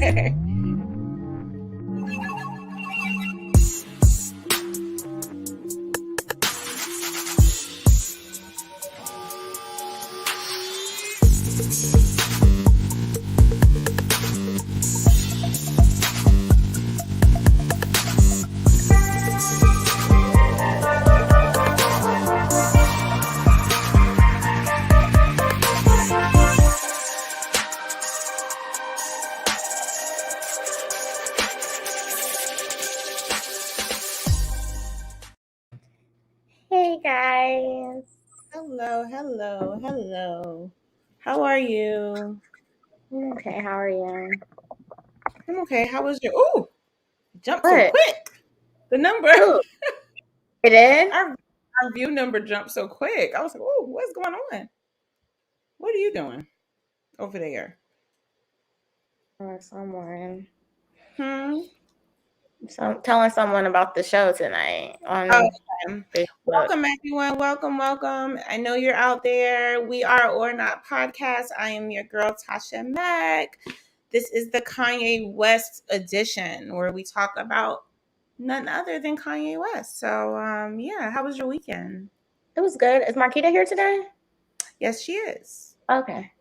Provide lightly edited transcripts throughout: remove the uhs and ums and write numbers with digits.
Hey guys. Hello. How are you? I'm okay. How are you? I'm okay. How was your? Ooh, jumped so What? quick. The number, Ooh, it is? our view number jumped so quick. I was like, "Ooh, what's going on? What are you doing over there?" Someone. Hmm. So telling someone about the show tonight on Okay. Facebook. Welcome, everyone. Welcome. I know you're out there. We are ORNOT podcast. I am your girl Tasha Mack. This is the Kanye West edition where we talk about none other than Kanye West. So, yeah, how was your weekend? It was good. Is Marquita here today? Yes, she is. Okay.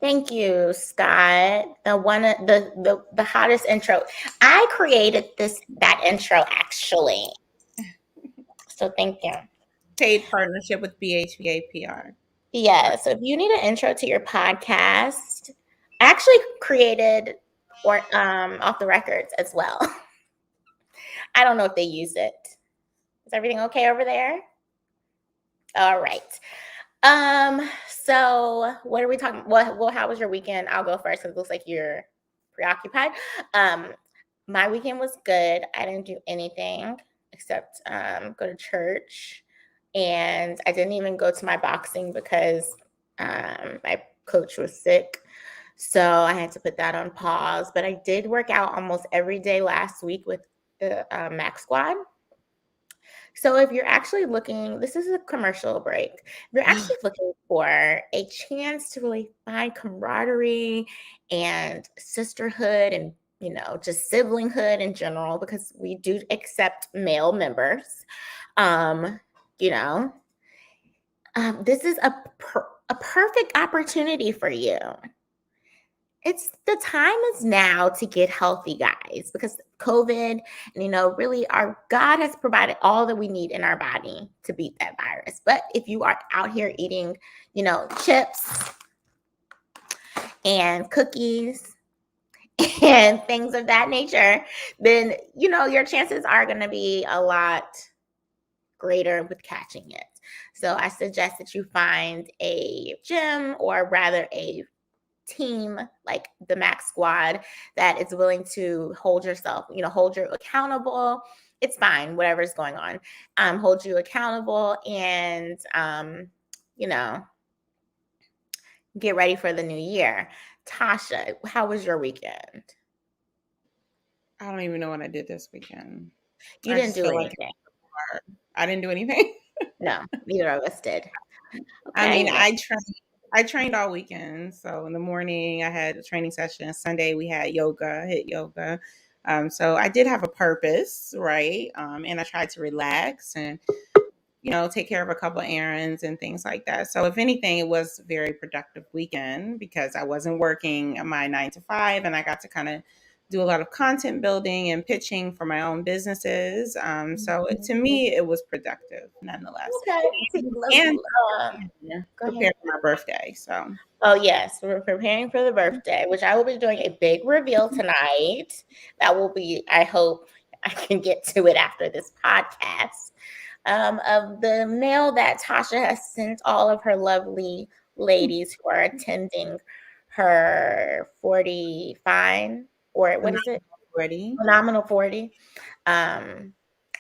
Thank you, Scott. The hottest intro. I created that intro actually. So thank you. Paid partnership with BHBA PR. Yeah, so if you need an intro to your podcast, I actually created off the records as well. I don't know if they use it. Is everything okay over there? All right. So what are we talking? Well, how was your weekend? I'll go first because it looks like you're preoccupied. My weekend was good. I didn't do anything except go to church, and I didn't even go to my boxing because my coach was sick. So I had to put that on pause. But I did work out almost every day last week with the Mac Squad. So if you're actually looking, this is a commercial break. If you're actually looking for a chance to really find camaraderie and sisterhood and, just siblinghood in general, because we do accept male members, you know, this is a perfect opportunity for you. The time is now to get healthy, guys, because COVID, and really our God has provided all that we need in our body to beat that virus. But if you are out here eating, chips and cookies and things of that nature, then, your chances are going to be a lot greater with catching it. So I suggest that you find a gym, or rather a team like the Mac Squad, that is willing to hold you accountable. It's fine, whatever's going on. Hold you accountable and, get ready for the new year. Tasha, how was your weekend? I don't even know what I did this weekend. You I didn't just do feel like anything. I didn't do anything. No, neither of us did. I mean, Okay. I trained all weekend. So in the morning I had a training session. Sunday we had hit yoga. So I did have a purpose, right? And I tried to relax and take care of a couple of errands and things like that. So if anything, it was a very productive weekend because I wasn't working my 9 to 5, and I got to kind of do a lot of content building and pitching for my own businesses. To me, it was productive nonetheless. Okay. And Go ahead. prepared for my birthday. So Oh, yes, we're preparing for the birthday, which I will be doing a big reveal tonight. That will be, I hope I can get to it after this podcast, of the mail that Tasha has sent all of her lovely ladies who are attending her 40 fine, or what is it? 40. Phenomenal 40.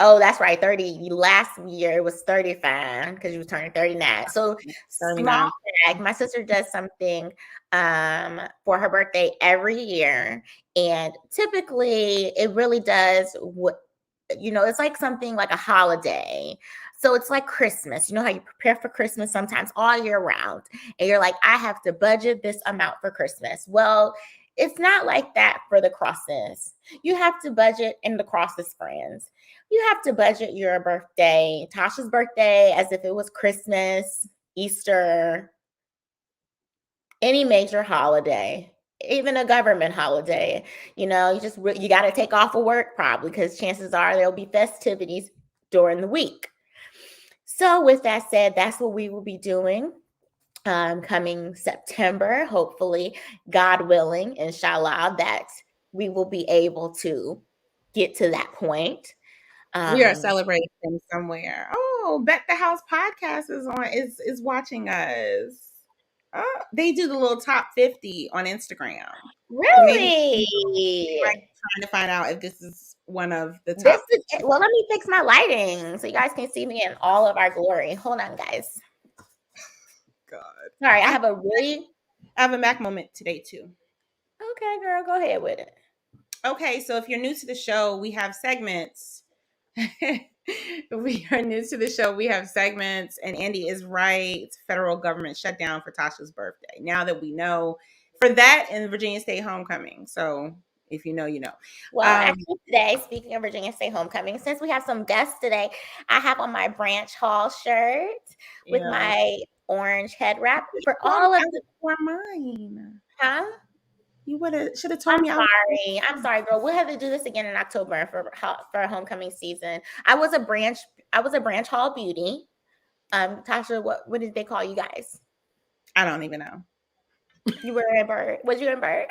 Oh, that's right. 30. Last year it was 35 because you was turning 39. So 39. small bag. My sister does something for her birthday every year. And typically it really does it's like something like a holiday. So it's like Christmas. You know how you prepare for Christmas sometimes all year round, and you're like, I have to budget this amount for Christmas. Well, it's not like that for the crosses. You have to budget in the crosses friends. You have to budget your birthday, Tasha's birthday, as if it was Christmas, Easter, any major holiday, even a government holiday. You got to take off of work probably, because chances are there'll be festivities during the week. So with that said, that's what we will be doing coming September. Hopefully, God willing, inshallah, that we will be able to get to that point. We are celebrating somewhere. Oh, Bet the House podcast is watching us. They do the little top 50 on Instagram. So maybe Really? trying to find out if this is one of the top. Well, let me fix my lighting so you guys can see me in all of our glory. Hold on, guys. God. Sorry, I have a Mac moment today too. Okay, girl, go ahead with it. Okay, so if you're new to the show, we have segments. We are new to the show. We have segments, and Andy is right. It's federal government shutdown for Tasha's birthday. Now that we know, for that and Virginia State homecoming. So if you know, you know. Well, actually today, speaking of Virginia State homecoming, since we have some guests today, I have on my Branch Hall shirt with my orange head wrap for all of mine. Huh? You should have told me. I'm sorry, girl. We'll have to do this again in October for homecoming season. I was a Branch Hall beauty. Tasha, what did they call you guys? I don't even know. You were a bird. Was you a bird?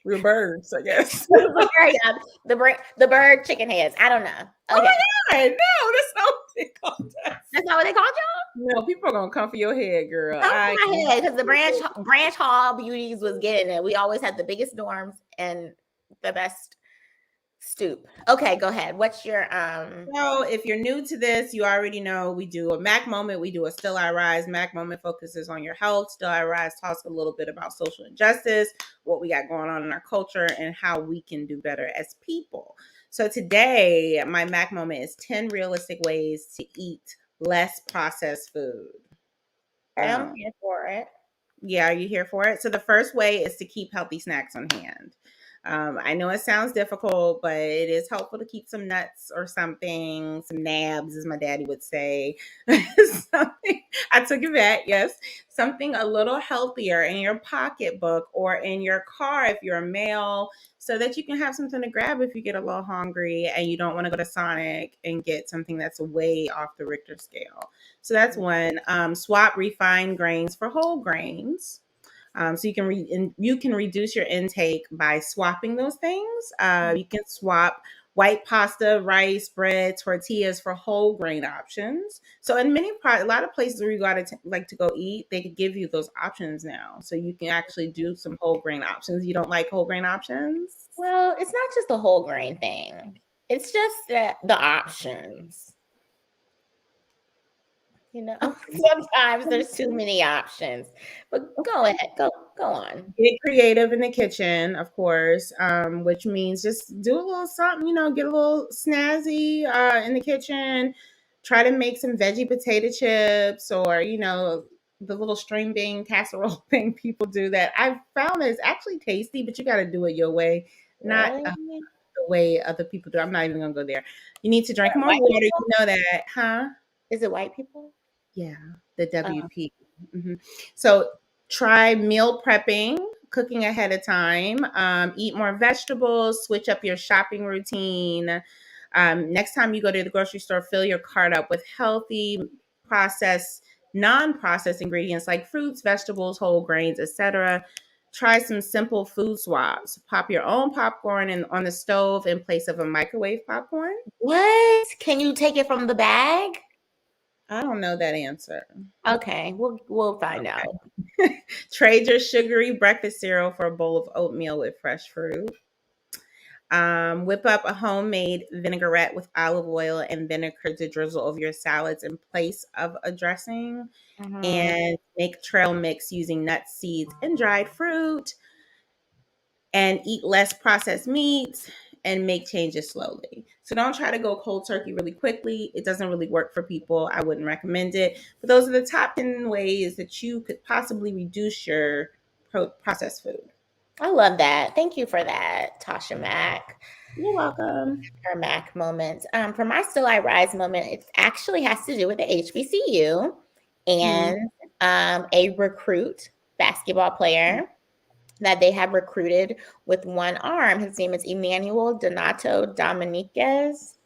We were birds, I guess. the bird chicken heads. I don't know. Okay. Oh my God, no, that's not what they called us. That's not what they called y'all? No, people are gonna come for your head, girl. Come for my head, because the Branch Hall beauties was getting it. We always had the biggest dorms and the best stoop. Okay, go ahead. What's your So if you're new to this, you already know we do a Mac moment, we do a Still I Rise. Mac moment focuses on your health. Still I Rise talks a little bit about social injustice, what we got going on in our culture, and how we can do better as people. So today, my Mac moment is 10 realistic ways to eat less processed food. I'm here for it. Yeah, are you here for it? So the first way is to keep healthy snacks on hand. I know it sounds difficult, but it is helpful to keep some nuts or something, some nabs, as my daddy would say. Something, I took it back, yes. Something a little healthier in your pocketbook or in your car if you're a male, so that you can have something to grab if you get a little hungry and you don't want to go to Sonic and get something that's way off the Richter scale. So that's one. Swap refined grains for whole grains. So you can reduce your intake by swapping those things. You can swap white pasta, rice, bread, tortillas for whole grain options. So in a lot of places where you like to go eat, they could give you those options now. So you can actually do some whole grain options. You don't like whole grain options? Well, it's not just the whole grain thing. It's just that the options. Sometimes there's too many options. But go ahead. Go on. Get creative in the kitchen, of course, which means just do a little something, get a little snazzy in the kitchen. Try to make some veggie potato chips or, the little string bean casserole thing people do that I've found that it's actually tasty, but you got to do it your way, not the way other people do. I'm not even going to go there. You need to drink more water. You know that, huh? Is it white people? Yeah, the WP. Mm-hmm. So try meal prepping, cooking ahead of time. Eat more vegetables. Switch up your shopping routine. Next time you go to the grocery store, fill your cart up with healthy, non-processed ingredients like fruits, vegetables, whole grains, etc. Try some simple food swaps. Pop your own popcorn on the stove in place of a microwave popcorn. What? Can you take it from the bag? I don't know that answer. Okay, we'll find out. Trade your sugary breakfast cereal for a bowl of oatmeal with fresh fruit. Whip up a homemade vinaigrette with olive oil and vinegar to drizzle over your salads in place of a dressing. Mm-hmm. And make trail mix using nuts, seeds, and dried fruit. And eat less processed meats. and make changes slowly. So don't try to go cold turkey really quickly. It doesn't really work for people. I wouldn't recommend it. But those are the top 10 ways that you could possibly reduce your processed food. I love that. Thank you for that, Tasha Mack. You're welcome. Her Mac moment. For my Still I Rise moment, it actually has to do with the HBCU and a recruit basketball player that they have recruited with one arm. His name is Emmanuel Donato Dominguez.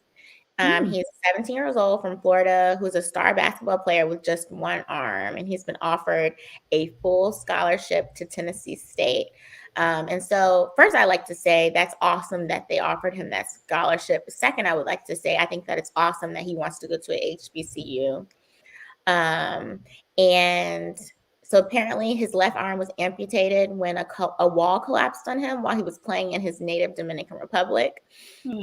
He's 17 years old from Florida, who's a star basketball player with just one arm, and he's been offered a full scholarship to Tennessee State. And so, first, I like to say that's awesome that they offered him that scholarship. Second, I would like to say I think that it's awesome that he wants to go to a HBCU. And so apparently his left arm was amputated when a wall collapsed on him while he was playing in his native Dominican Republic.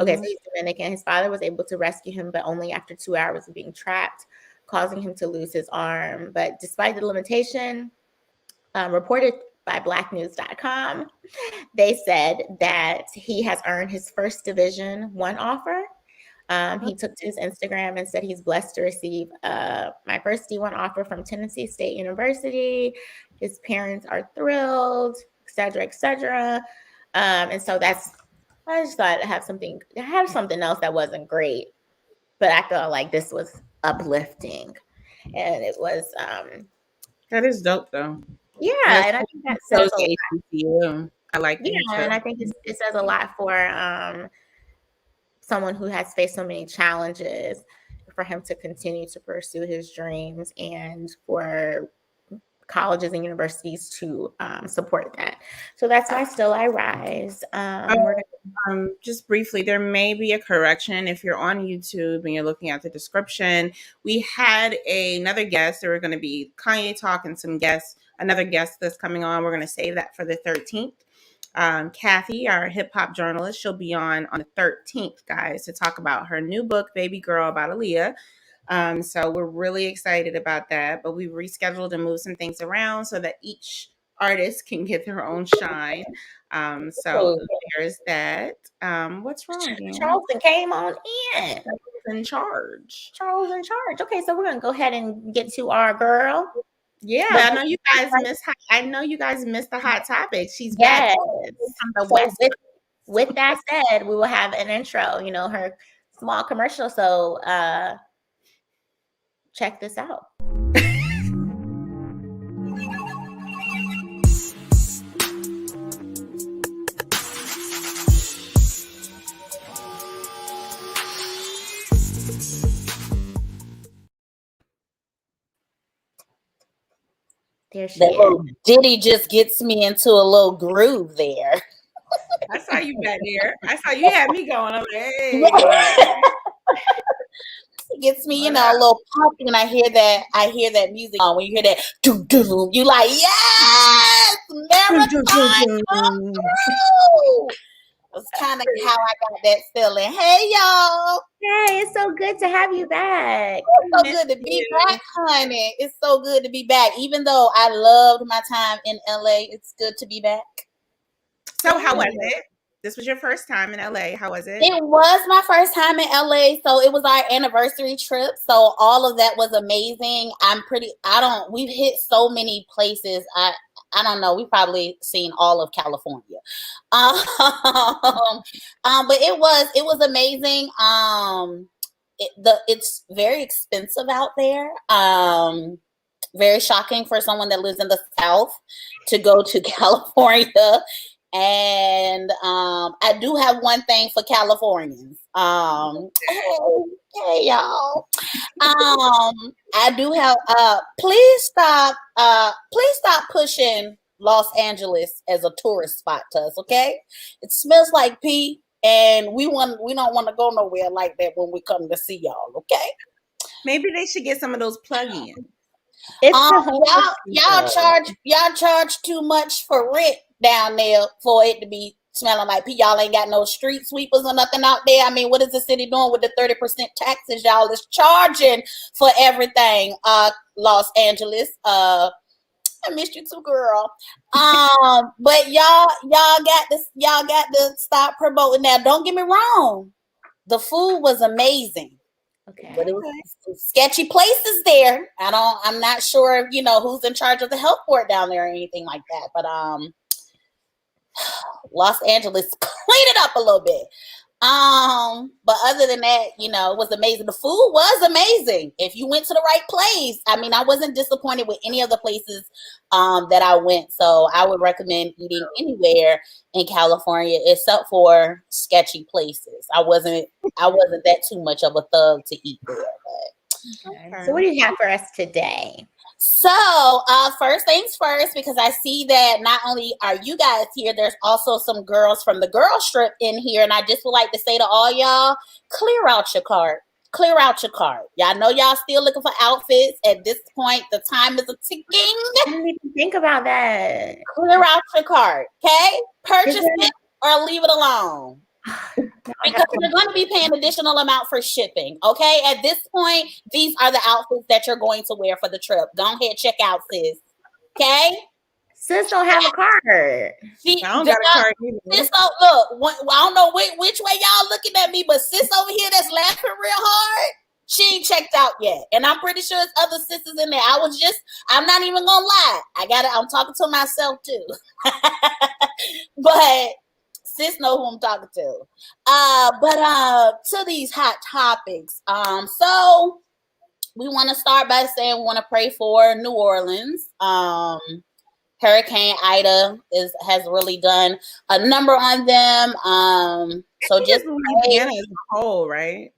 Okay, so he's Dominican. His father was able to rescue him, but only after 2 hours of being trapped, causing him to lose his arm. But despite the limitation, reported by blacknews.com, they said that he has earned his first Division I offer. He took to his Instagram and said he's blessed to receive my first D1 offer from Tennessee State University. His parents are thrilled, et cetera, et cetera. And so I just thought I had something else that wasn't great, but I felt like this was uplifting. And it was that is dope though. Yeah, and I think that says a lot. I like that. Yeah, and I think it says a lot for someone who has faced so many challenges, for him to continue to pursue his dreams and for colleges and universities to support that. So that's why Still I Rise. Just briefly, there may be a correction. If you're on YouTube and you're looking at the description, we had another guest. There were going to be Kanye talk and another guest that's coming on. We're going to save that for the 13th. Kathy, our hip hop journalist, she'll be on the 13th, guys, to talk about her new book, Baby Girl, about Aaliyah. So we're really excited about that, but we've rescheduled and moved some things around so that each artist can get their own shine. So there's that. What's wrong? Charleston came on in. Charles in charge. Okay, so we're gonna go ahead and get to our girl. Yeah, but I know you guys missed the hot topic. She's back from the West. With that said, we will have an intro. Her small commercial. So check this out. That little ditty just gets me into a little groove there. I saw you back there. I saw you had me going. I'm like, hey. It gets me, a little pumpy when I hear that music on. When you hear that, doo doo, you like, yes, marathon come through. That's kind of how I got that feeling. Hey, y'all. Hey, it's so good to have you back. It's so good to be back, honey. It's so good to be back. Even though I loved my time in LA, it's good to be back. So how was it? This was your first time in LA. How was it? It was my first time in LA. So it was our anniversary trip. So all of that was amazing. We've hit so many places. I don't know. We've probably seen all of California. But it was amazing. It's very expensive out there. Very shocking for someone that lives in the South to go to California. And I do have one thing for Californians. Hey y'all. I do have please stop pushing Los Angeles as a tourist spot to us, okay? It smells like pee, and we don't want to go nowhere like that when we come to see y'all, okay? Maybe they should get some of those plug-ins. Y'all charge too much for rent down there for it to be smelling like pee. Y'all ain't got no street sweepers or nothing out there. I mean, what is the city doing with the 30% taxes y'all is charging for everything? Los Angeles. I missed you too, girl. But y'all got to stop promoting that. Don't get me wrong. The food was amazing. Okay. But it was sketchy places there. I'm not sure, who's in charge of the health board down there or anything like that. But Los Angeles, clean it up a little bit. But other than that, it was amazing. The food was amazing. If you went to the right place, I wasn't disappointed with any of the places that I went. So I would recommend eating anywhere in California except for sketchy places. I wasn't that too much of a thug to eat there. But. Okay. So what do you have for us today? So, first things first, because I see that not only are you guys here, there's also some girls from the girl strip in here. And I just would like to say to all y'all, clear out your cart. Clear out your cart. Y'all know y'all still looking for outfits. At this point, the time is a ticking. I didn't even think about that. Clear out your cart, okay? Purchase it or leave it alone. Because you're going to be paying additional amount for shipping, okay? At this point, these are the outfits that you're going to wear for the trip. Go ahead, check out, sis. Okay? Sis don't have a card. I don't got a card either. Sis, look, I don't know which way y'all looking at me, but sis over here that's laughing real hard, she ain't checked out yet. And I'm pretty sure there's other sisters in there. I'm not even gonna lie. I'm talking to myself too. But sis know who I'm talking to. But to these hot topics. So we want to start by saying we want to pray for New Orleans. Hurricane Ida has really done a number on them. So just Louisiana as a whole, right?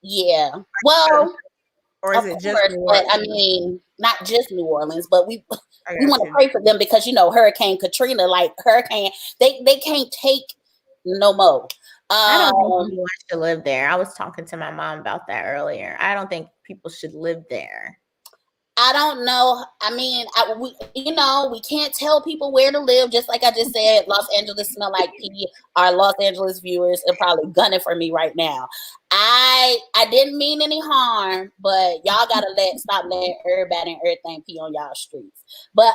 Yeah. Well, or is it just New Orleans? But, not just New Orleans, but we want to pray for them because Hurricane Katrina, hurricane, they can't take no more. I don't think anyone should live there. I was talking to my mom about that earlier. I don't think people should live there. I don't know. We can't tell people where to live. Just like I just said, Los Angeles smell like pee. Our Los Angeles viewers are probably gunning for me right now. I didn't mean any harm, but y'all gotta stop letting everybody and everything pee on y'all streets. But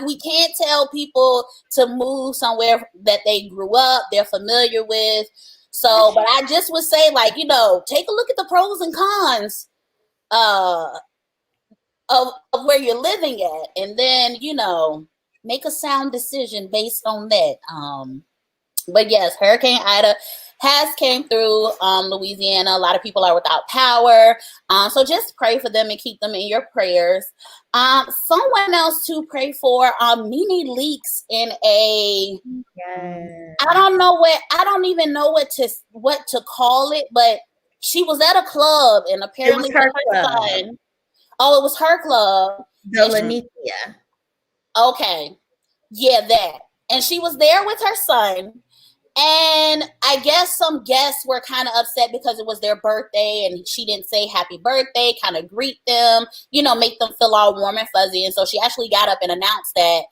we can't tell people to move somewhere that they grew up, they're familiar with. So, but I just would say, take a look at the pros and cons. Of where you're living at, and then make a sound decision based on that. But yes, Hurricane Ida has came through Louisiana. A lot of people are without power, so just pray for them and keep them in your prayers. Someone else to pray for, Nene Leakes in a I don't even know what to call it, but she was at a club and apparently her son. Oh, it was her club. The Lanicia. Okay. Yeah, that. And she was there with her son. And I guess some guests were kind of upset because it was their birthday and she didn't say happy birthday, kind of greet them, make them feel all warm and fuzzy. And so she actually got up and announced that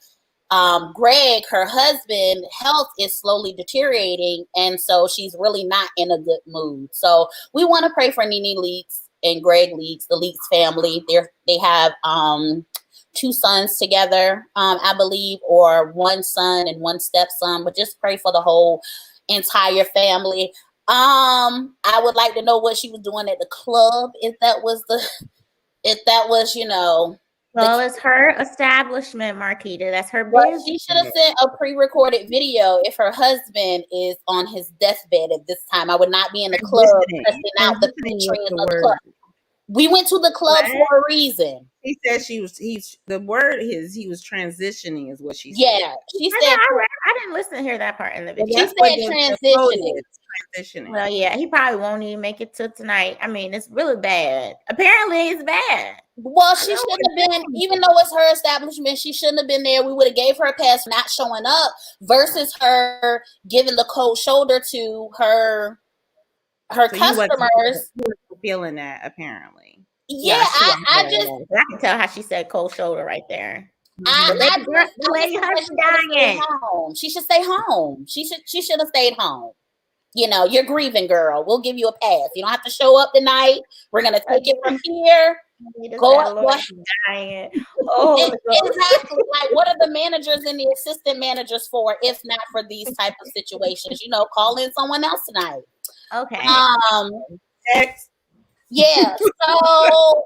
Greg, her husband, health is slowly deteriorating. And so she's really not in a good mood. So we want to pray for Nene Leakes and Greg Leakes, the Leakes family. They have 2 sons together, I believe, or 1 son and 1 stepson, but just pray for the whole entire family. I would like to know what she was doing at the club, if that was well, it's her establishment, Marquita. That's her business. Well, she should have sent a pre-recorded video if her husband is on his deathbed at this time. I would not be in the club pressing out the picture of the club. We went to the club for a reason. He said he was transitioning is what she said. Yeah, she said. I didn't listen to hear that part in the video. She said transitioning. Well, yeah, he probably won't even make it till tonight. It's really bad. Apparently, it's bad. Well, she shouldn't have been, even though it's her establishment, she shouldn't have been there. We would have gave her a pass for not showing up versus her giving the cold shoulder to her customers. You were feeling that apparently. Yeah, I can tell how she said cold shoulder right there. The lady husband dying. She should stay home. She should have stayed home. You're grieving, girl. We'll give you a pass. You don't have to show up tonight. We're gonna take it from here. Go up. Dying. Oh, exactly. Like, what are the managers and the assistant managers for, if not for these type of situations? Call in someone else tonight. Okay. Next. Yeah. So,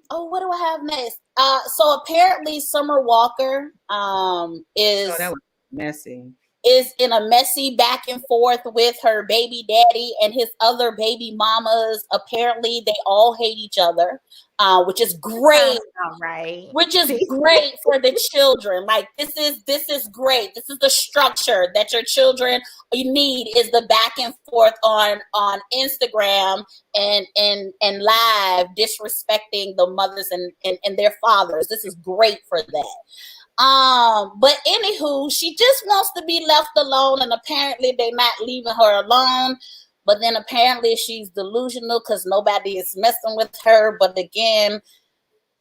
what do I have next? So apparently Summer Walker is that was messy. Is in a messy back and forth with her baby daddy and his other baby mamas. Apparently they all hate each other, which is great. Right. Which is great for the children. Like, this is great. This is the structure that your children need, is the back and forth on Instagram and live, disrespecting the mothers and their fathers. This is great for that. But anywho, she just wants to be left alone, and apparently they're not leaving her alone. But then apparently she's delusional because nobody is messing with her. But again,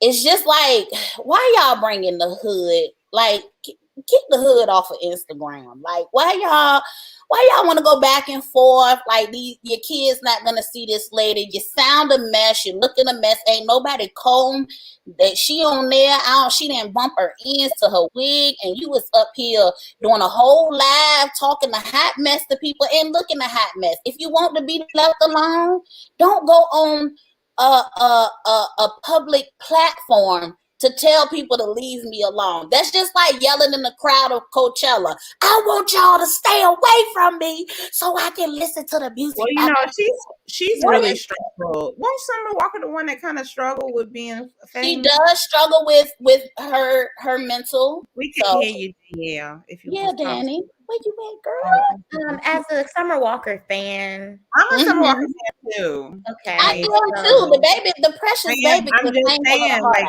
it's just like, why y'all bringing the hood? Like, get the hood off of Instagram. Like, why y'all want to go back and forth? Like, your kids not gonna see this later. You sound a mess. You looking a mess. Ain't nobody comb that she on there. She didn't bump her ends to her wig, and you was up here doing a whole live talking a hot mess to people and looking a hot mess. If you want to be left alone, don't go on a public platform to tell people to leave me alone. That's just like yelling in the crowd of Coachella. I want y'all to stay away from me so I can listen to the music. Well, she's really struggled. Won't Summer Walker the one that kind of struggled with being famous? She does struggle with her mental. We can hear you, Danielle, if you want to talk. Danny. Where you at, girl? As a Summer Walker fan, I'm a Summer Walker fan too. Okay, I am too. The precious baby. I'm just saying, like,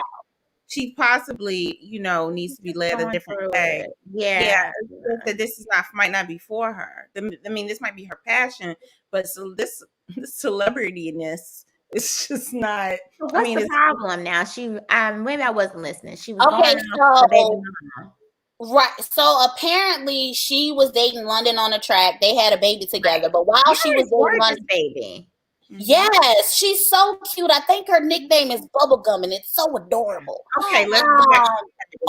she possibly, needs to be led a different way. Yeah. That this might not be for her. I mean, this might be her passion, but so this celebrityness, it's just not. So what's the problem now? She, maybe I wasn't listening. She was okay. So right. So apparently she was dating London on the track. They had a baby together, but while she was dating London, baby. Yes, she's so cute. I think her nickname is Bubblegum, and it's so adorable. Okay, let's go back.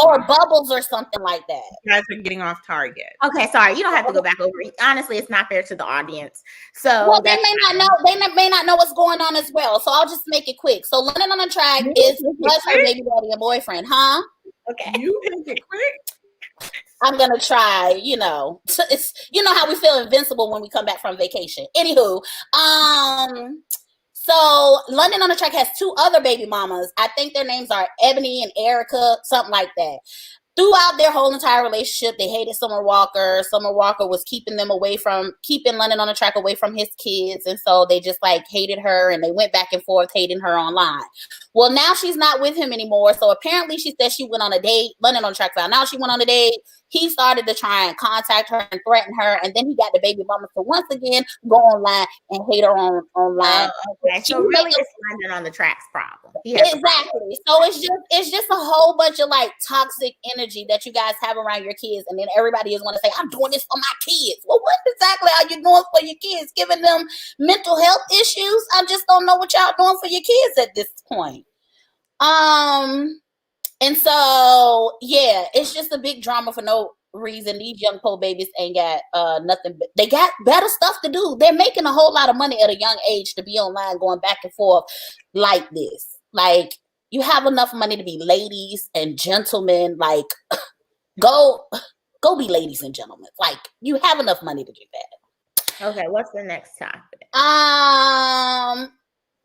Or Bubbles or something like that. You guys are getting off target. Okay, sorry. You don't have to go back over it. Honestly, it's not fair to the audience. So they may not know. They may not know what's going on as well. So I'll just make it quick. So London on the track was her baby daddy and boyfriend, huh? Okay. You make it quick. I'm gonna try, it's how we feel invincible when we come back from vacation. Anywho, so London on the Track has two other baby mamas. I think their names are Ebony and Erica, something like that. Throughout their whole entire relationship, they hated Summer Walker. Summer Walker was keeping London on the Track away from his kids. And so they just hated her, and they went back and forth hating her online. Well, now she's not with him anymore. So apparently she said she went on a date. London on the Track found out she went on a date. He started to try and contact her and threaten her. And then he got the baby mama to once again go online and hate her online. Okay. So really it's London on the Track's problem. Exactly. So it's just a whole bunch of toxic energy that you guys have around your kids. And then everybody is going to say, I'm doing this for my kids. Well, what exactly are you doing for your kids? Giving them mental health issues? I just don't know what y'all doing for your kids at this point. And so, yeah, it's just a big drama for no reason. These young poor babies ain't got nothing. They got better stuff to do. They're making a whole lot of money at a young age to be online going back and forth like this. You have enough money to be ladies and gentlemen. Go be ladies and gentlemen. You have enough money to do that. Okay, what's the next topic?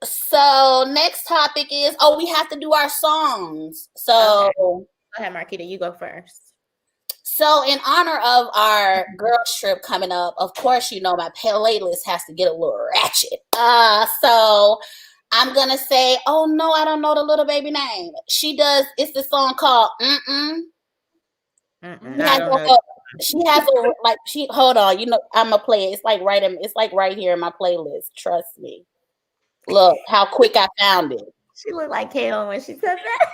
So next topic is, we have to do our songs. So okay. Go ahead, Marquita, you go first. So in honor of our girls trip coming up, of course, my playlist has to get a little ratchet. So I'm gonna say, oh no, I don't know the little baby name. It's the song called She has hold on, I'm gonna play it. It's right here in my playlist. Trust me. Look how quick I found it. She looked like Kato when she said that.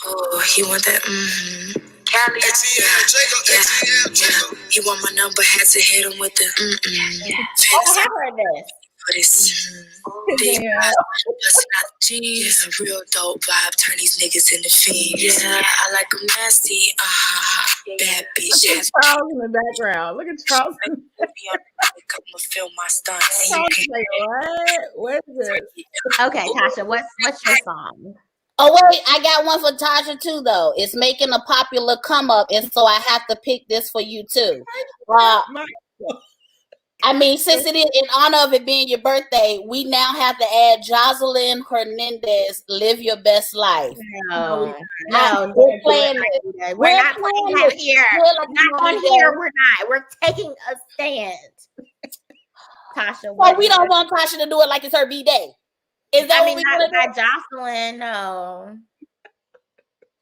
Oh, he want that. Cali. He want my number, had to hit him with the. I heard this. but it's big. Yeah. It's not G's. Yeah, real dope vibe. Turn these niggas into fiends. Yeah, I like them nasty. Bad bitch. Look at Charles in the background. Look at Charles. I'ma film my stunts. Charles is like, what? What is this? Okay, Tasha, what's your song? Oh wait, I got one for Tasha too though. It's making a popular come up, and so I have to pick this for you too. I mean, since it is in honor of it being your birthday, we now have to add Jocelyn Hernandez, "Live Your Best Life." No, we're playing it. We're not playing that here. Not on here. We're not. We're taking a stand. Tasha, well, we don't want Tasha to do it like it's her B-Day. Is that what we want to do? Jocelyn, no.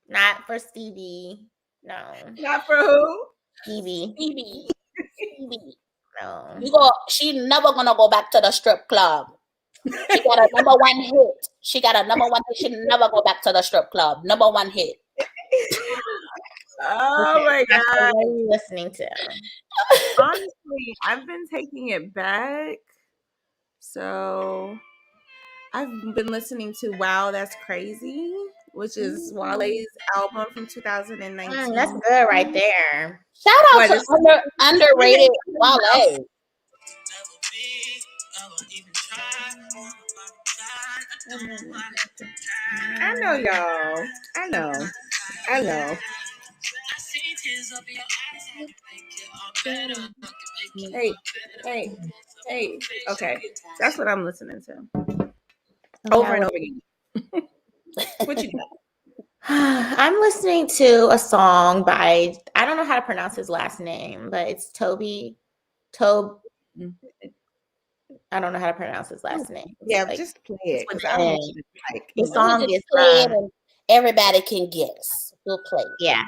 Not for Stevie. No. Not for who? Stevie. No. She never gonna go back to the strip club. She got a number one hit. She never go back to the strip club. Number one hit. Oh my God. What are you listening to? Honestly, I've been taking it back. So I've been listening to Wow, That's Crazy, which is Wale's album from 2019. That's good right there. Shout out to underrated Wale. I know y'all. I know. Hey. Okay. That's what I'm listening to. Over and over again. What you got? I'm listening to a song by, I don't know how to pronounce his last name, but it's Toby. I don't know how to pronounce his last name. Yeah, just play it. The song is everybody can guess. We'll play it. Yeah.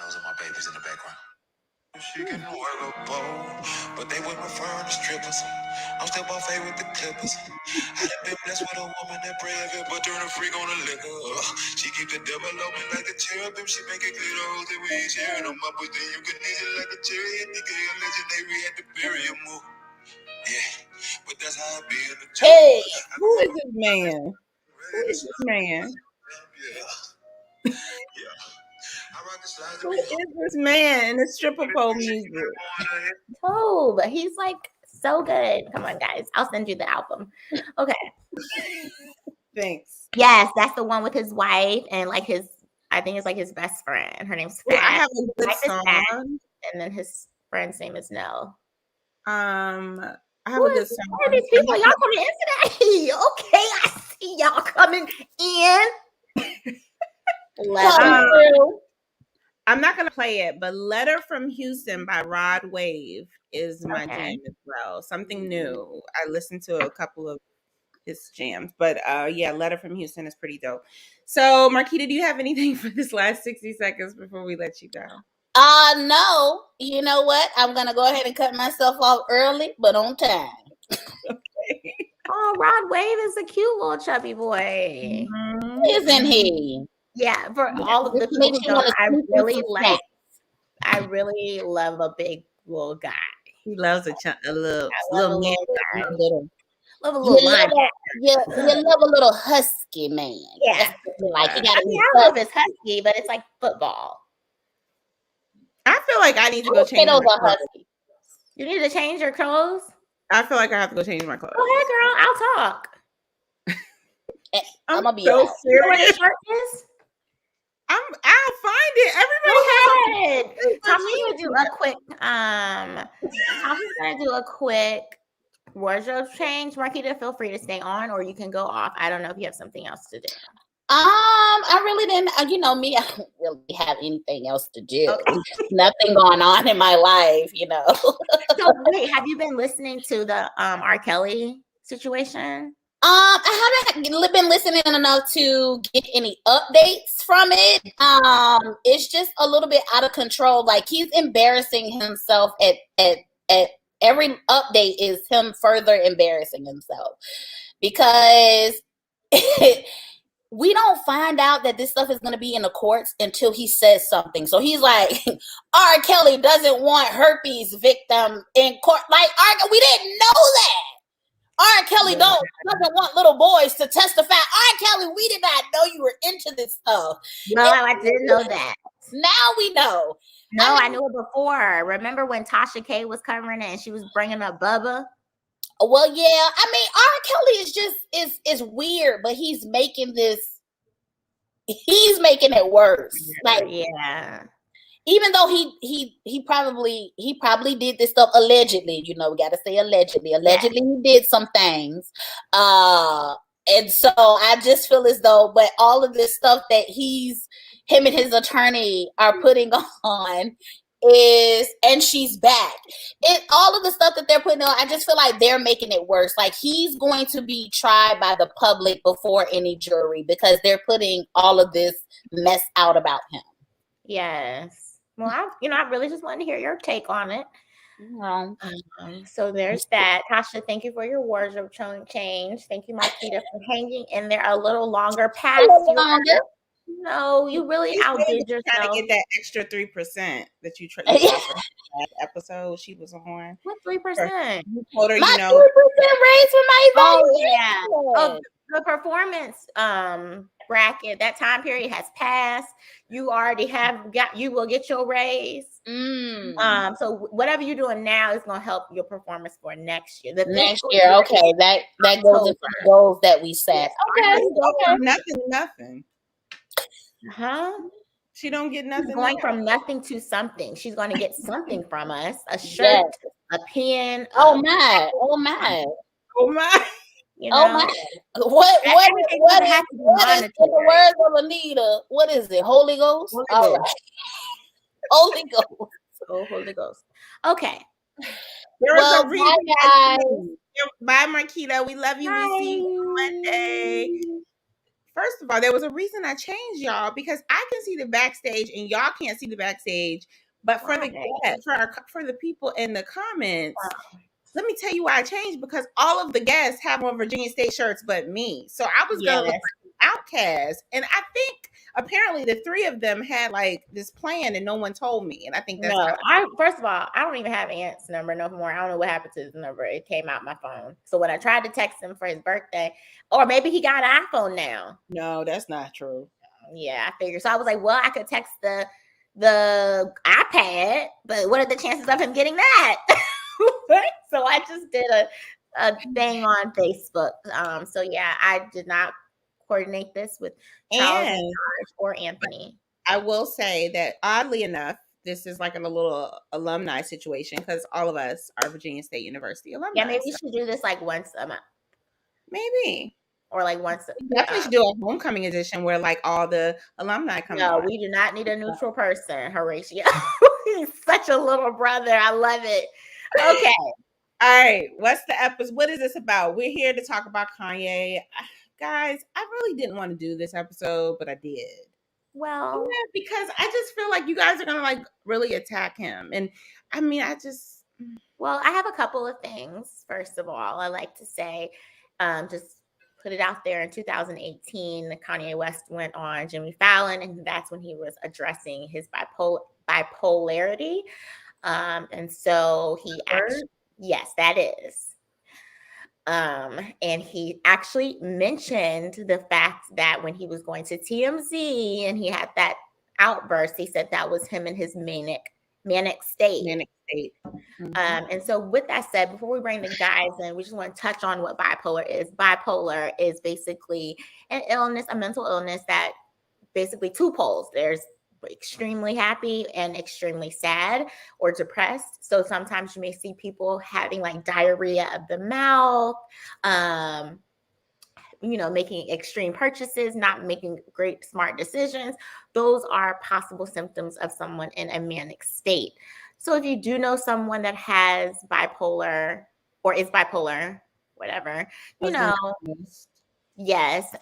Those are my babies in the background. She can work a bowl, but they wouldn't refer to strippers. I'm still buffet with the clippers. I done been blessed with a woman that brave it, but turn a freak on a liquor. She keep the devil open like a cherubim. She make it clear the hoes that we ain't sharing them up, but then you can need it like a cherry. And nigga, a legendary had to bury a move. Yeah, but that's how I be in the church. Hey, who is this man? Yeah. Who is this man in the stripper pole music? Oh, but he's like so good. Come on, guys. I'll send you the album. Okay. Thanks. Yes, that's the one with his wife and like I think it's like his best friend. Her name's Fat. I have a good song. And then his friend's name is Nell. I have a good song. Who are these people? Y'all coming in today? Okay, I see y'all coming in. I'm not gonna play it, but "Letter from Houston" by Rod Wave is my jam as well. Something new. I listened to a couple of his jams, but yeah, "Letter from Houston" is pretty dope. So, Marquita, do you have anything for this last 60 seconds before we let you go? No. You know what? I'm gonna go ahead and cut myself off early, but on time. Okay. Oh, Rod Wave is a cute little chubby boy. Mm-hmm. Isn't he? Yeah, for all of the people who don't, I really love a big little guy. He loves a little man guy. Love a little man. You love a little husky man. Yeah. Like he got I love his husky, but it's like football. I feel like I need to go change my clothes. You need to change your clothes? I feel like I have to go change my clothes. Go ahead, girl. I'll talk. I'm gonna be so serious. You know what his shirt is? I'll find it. Everybody has it. Tommy's gonna do a quick wardrobe change. Marquita, feel free to stay on, or you can go off. I don't know if you have something else to do. I really didn't. You know me, I don't really have anything else to do. Okay. Nothing going on in my life, you know. So wait, have you been listening to the R. Kelly situation? I haven't been listening enough to get any updates from it. It's just a little bit out of control. Like he's embarrassing himself at every update is him further embarrassing himself because we don't find out that this stuff is going to be in the courts until he says something. So he's like, R. Kelly doesn't want herpes victim in court. Like, we didn't know that. R. Kelly doesn't want little boys to testify. R. Kelly, we did not know you were into this stuff. No, I didn't know that. Now we know. No, I knew it before. Remember when Tasha K was covering it and she was bringing up Bubba? Well, yeah. I mean, R. Kelly is just is weird, but he's making it worse. Like, yeah. Even though he probably did this stuff allegedly, we got to say allegedly. Allegedly, he did some things, and so I just feel as though, but all of this stuff that him and his attorney are putting on and she's back. All of the stuff that they're putting on, I just feel like they're making it worse. Like, he's going to be tried by the public before any jury because they're putting all of this mess out about him. Yes. Well, I really just wanted to hear your take on it. So there's that. Tasha, thank you for your wardrobe change. Thank you, Marquita, for hanging in there a little longer past you. No, you really outdid yourself. Trying to get that extra 3% that you tried last episode she was on. What 3%? You told her, my 3% raise for my evaluation. Oh, the performance bracket, that time period has passed. You already you will get your raise. So whatever you're doing now is going to help your performance for next year. Next year, okay. That goes into the goals that we set. Okay. Nothing. Huh? She don't get nothing. She's going from nothing to something. She's going to get something from us: a shirt, a pen. Oh my! Oh my! What is in the words of Anita? What is it? Holy Ghost. All right. Holy Ghost. Oh, Holy Ghost. Okay. Well, bye, bye, Marquita. We love you. We'll see you on Monday. First of all, there was a reason I changed y'all because I can see the backstage and y'all can't see the backstage. But for the people in the comments, let me tell you why I changed, because all of the guests have on Virginia State shirts but me. So I was going to look outcast. And I think apparently the three of them had like this plan and no one told me. And I think that's first of all, I don't even have Ant's number no more. I don't know what happened to his number. It came out my phone. So when I tried to text him for his birthday, or maybe he got an iPhone now. No, that's not true. Yeah, I figured. So I was like, well, I could text the iPad, but what are the chances of him getting that? So I just did a thing on Facebook. So yeah, I did not coordinate this with Charles or Anthony. I will say that oddly enough, this is like a little alumni situation because all of us are Virginia State University alumni. Yeah, maybe we should do this like once a month. Maybe. Or like once. Definitely should do a homecoming edition where like all the alumni come. No, we do not need a neutral person, Horatio. He's such a little brother. I love it. Okay. All right. What's the episode? What is this about? We're here to talk about Kanye. Guys, I really didn't want to do this episode, but I did. Well, yeah, because I just feel like you guys are going to like really attack him. And I mean, well, I have a couple of things. First of all, I like to say, just put it out there. In 2018, Kanye West went on Jimmy Fallon, and that's when he was addressing his bipolarity. And so he actually, yes, that is. And he actually mentioned the fact that when he was going to TMZ and he had that outburst, he said that was him in his manic state. Mm-hmm. And so with that said, before we bring the guys in, we just want to touch on what bipolar is. Bipolar is basically an illness, a mental illness that basically two poles. There's extremely happy and extremely sad or depressed. So sometimes you may see people having like diarrhea of the mouth, making extreme purchases, not making great smart decisions. Those are possible symptoms of someone in a manic state. So if you do know someone that has bipolar or is bipolar, whatever, yes.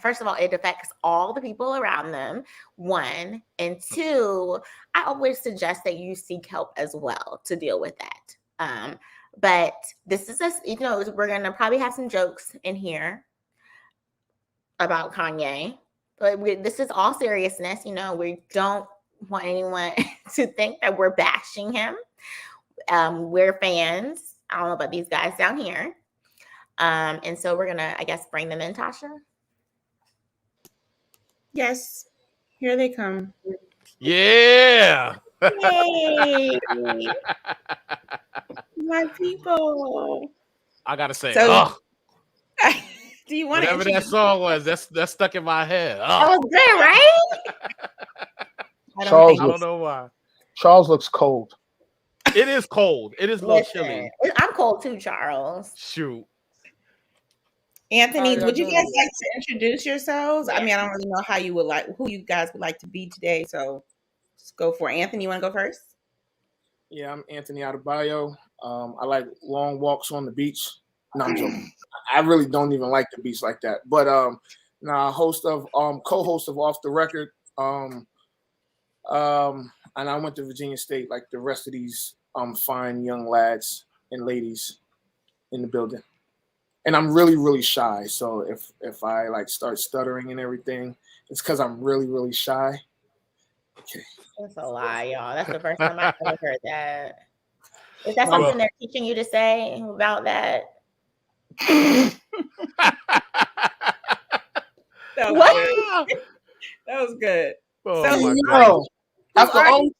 First of all, it affects all the people around them, one. And two, I always suggest that you seek help as well to deal with that. But this is we're going to probably have some jokes in here about Kanye, but this is all seriousness. We don't want anyone to think that we're bashing him. We're fans. I don't know about these guys down here. And so we're gonna, I guess, bring them in, Tasha. Yes, here they come. Yeah. Yay! My people. I gotta say, So, do you want to whatever that song was, that's stuck in my head. That was good, right? I Charles I don't know why. Charles looks cold. It is cold. It is a little Listen, chilly. I'm cold too, Charles. Shoot. Anthony, How would you y'all guys doing? like to introduce yourselves? I mean, I don't really know who you guys would like to be today, so just go for it. Anthony, you want to go first? Yeah, I'm Anthony Adebayo. I like long walks on the beach. No, I'm joking. I really don't even like the beach like that. But co-host of Off the Record. And I went to Virginia State like the rest of these fine young lads and ladies in the building. And I'm really, really shy. So if I like start stuttering and everything, it's because I'm really, really shy. Okay. That's a lie, y'all. That's the first time I've ever heard that. Is that something they're teaching you to say about that? What? That was good. Oh So, my No. After are all, you,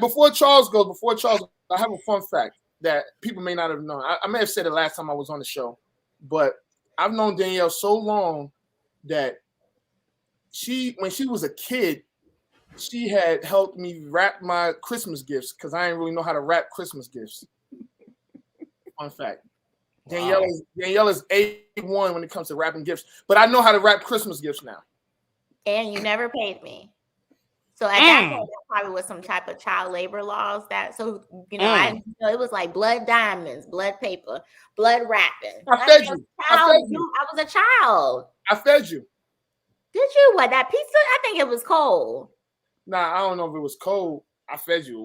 before Charles goes, I have a fun fact that people may not have known. I may have said it last time I was on the show, but I've known Danielle so long that when she was a kid, she had helped me wrap my Christmas gifts because I didn't really know how to wrap Christmas gifts. Fun fact. Danielle is A1 when it comes to wrapping gifts, but I know how to wrap Christmas gifts now. And you never paid me. So at that point, there probably was some type of child labor laws I it was like blood diamonds, blood paper, blood wrapping. I fed you. I was a child. I fed you. Did you? What, that pizza? I think it was cold. Nah, I don't know if it was cold. I fed you.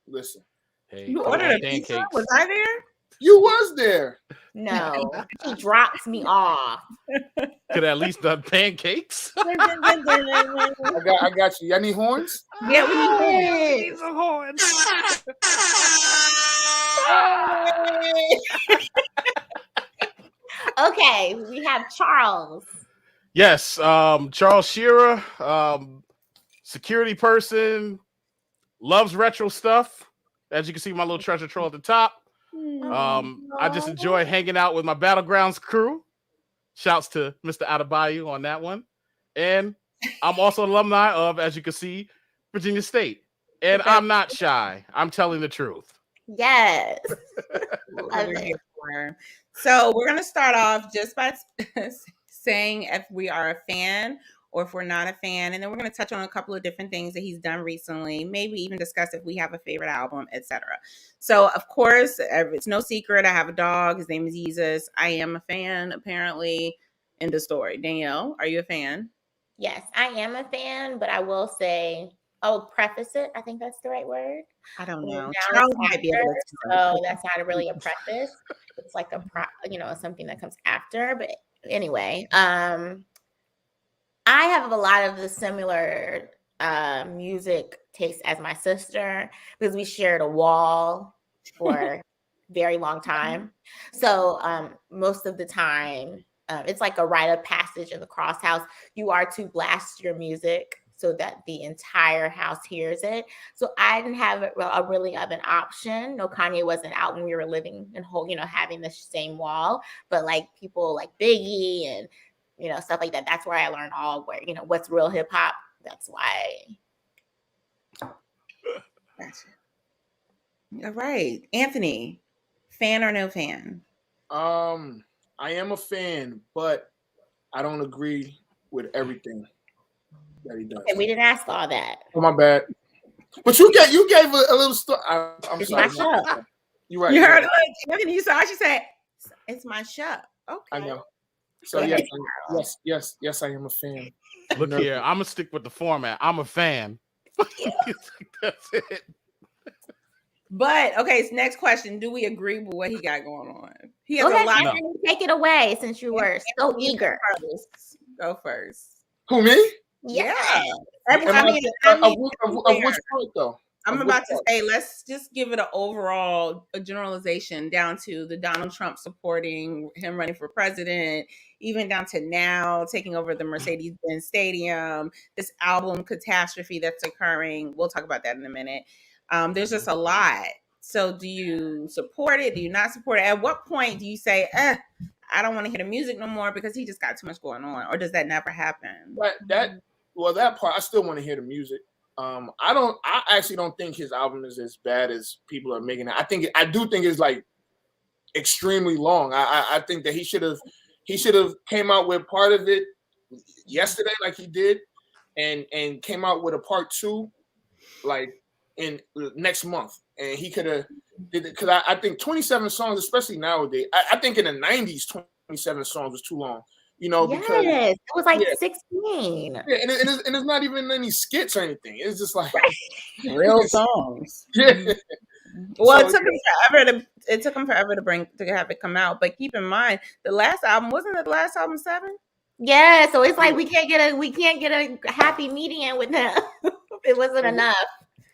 Listen. Hey, you ordered a pizza? pancakes. Was I there? You was there. No, she drops me off. Could at least done pancakes. I got you. Y'all need horns? Yeah, we need some horns. Okay, we have Charles. Yes, Charles Shearer, security person, loves retro stuff. As you can see, my little treasure troll at the top. I just enjoy hanging out with my Battlegrounds crew. Shouts to Mr. Adebayo on that one. And I'm also an alumni of, as you can see, Virginia State. And I'm not shy. I'm telling the truth. Yes. So we're going to start off just by saying if we are a fan or if we're not a fan. And then we're going to touch on a couple of different things that he's done recently, maybe even discuss if we have a favorite album, etc. So, of course, it's no secret. I have a dog. His name is Jesus. I am a fan, apparently, in the story. Danielle, are you a fan? Yes, I am a fan, but I will say, preface it. I think that's the right word. I don't know. Charles might be able to. So that's not really a preface. It's like something that comes after. But anyway, I have a lot of the similar music taste as my sister because we shared a wall for a very long time. So most of the time, it's like a rite of passage in the Cross house. You are to blast your music so that the entire house hears it. So I didn't have a really of an option. No, Kanye wasn't out when we were living and having the same wall, but like people like Biggie and stuff like that. That's where I learned what's real hip hop. That's why. Gotcha. All right, Anthony, fan or no fan? I am a fan, but I don't agree with everything that he does. And we didn't ask all that. Oh, my bad. But you gave a little story. I'm It's sorry. my show. You're right. You heard it, Anthony. You saw she said, "It's my show." Okay. I know. So yes, I am a fan. Look here, I'm gonna stick with the format. I'm a fan. That's it. But okay, so next question: do we agree with what he got going on? He has Okay, a lot. Anthony, take it away since you were so eager. Go first. Who, me? Yeah. Of which part though? I'm about to say, let's just give it an overall a generalization down to the Donald Trump supporting him running for president, even down to now taking over the Mercedes-Benz Stadium, this album catastrophe that's occurring. We'll talk about that in a minute. There's just a lot. So do you support it? Do you not support it? At what point do you say, I don't want to hear the music no more because he just got too much going on? Or does that never happen? That part, I still want to hear the music. I actually don't think his album is as bad as people are making it. I do think it's like extremely long. I think that he should have came out with part of it yesterday like he did and came out with a part 2 like in next month. And he could have did it because I think 27 songs, especially nowadays. I think in the 90s, 27 songs was too long. Because it was like 16. Yeah, and it's not even any skits or anything. It's just like real songs. Yeah. Well, it took him forever to have it come out. But keep in mind, the last album wasn't the last album 7? Yeah, so it's like we can't get a happy median with him. It wasn't enough.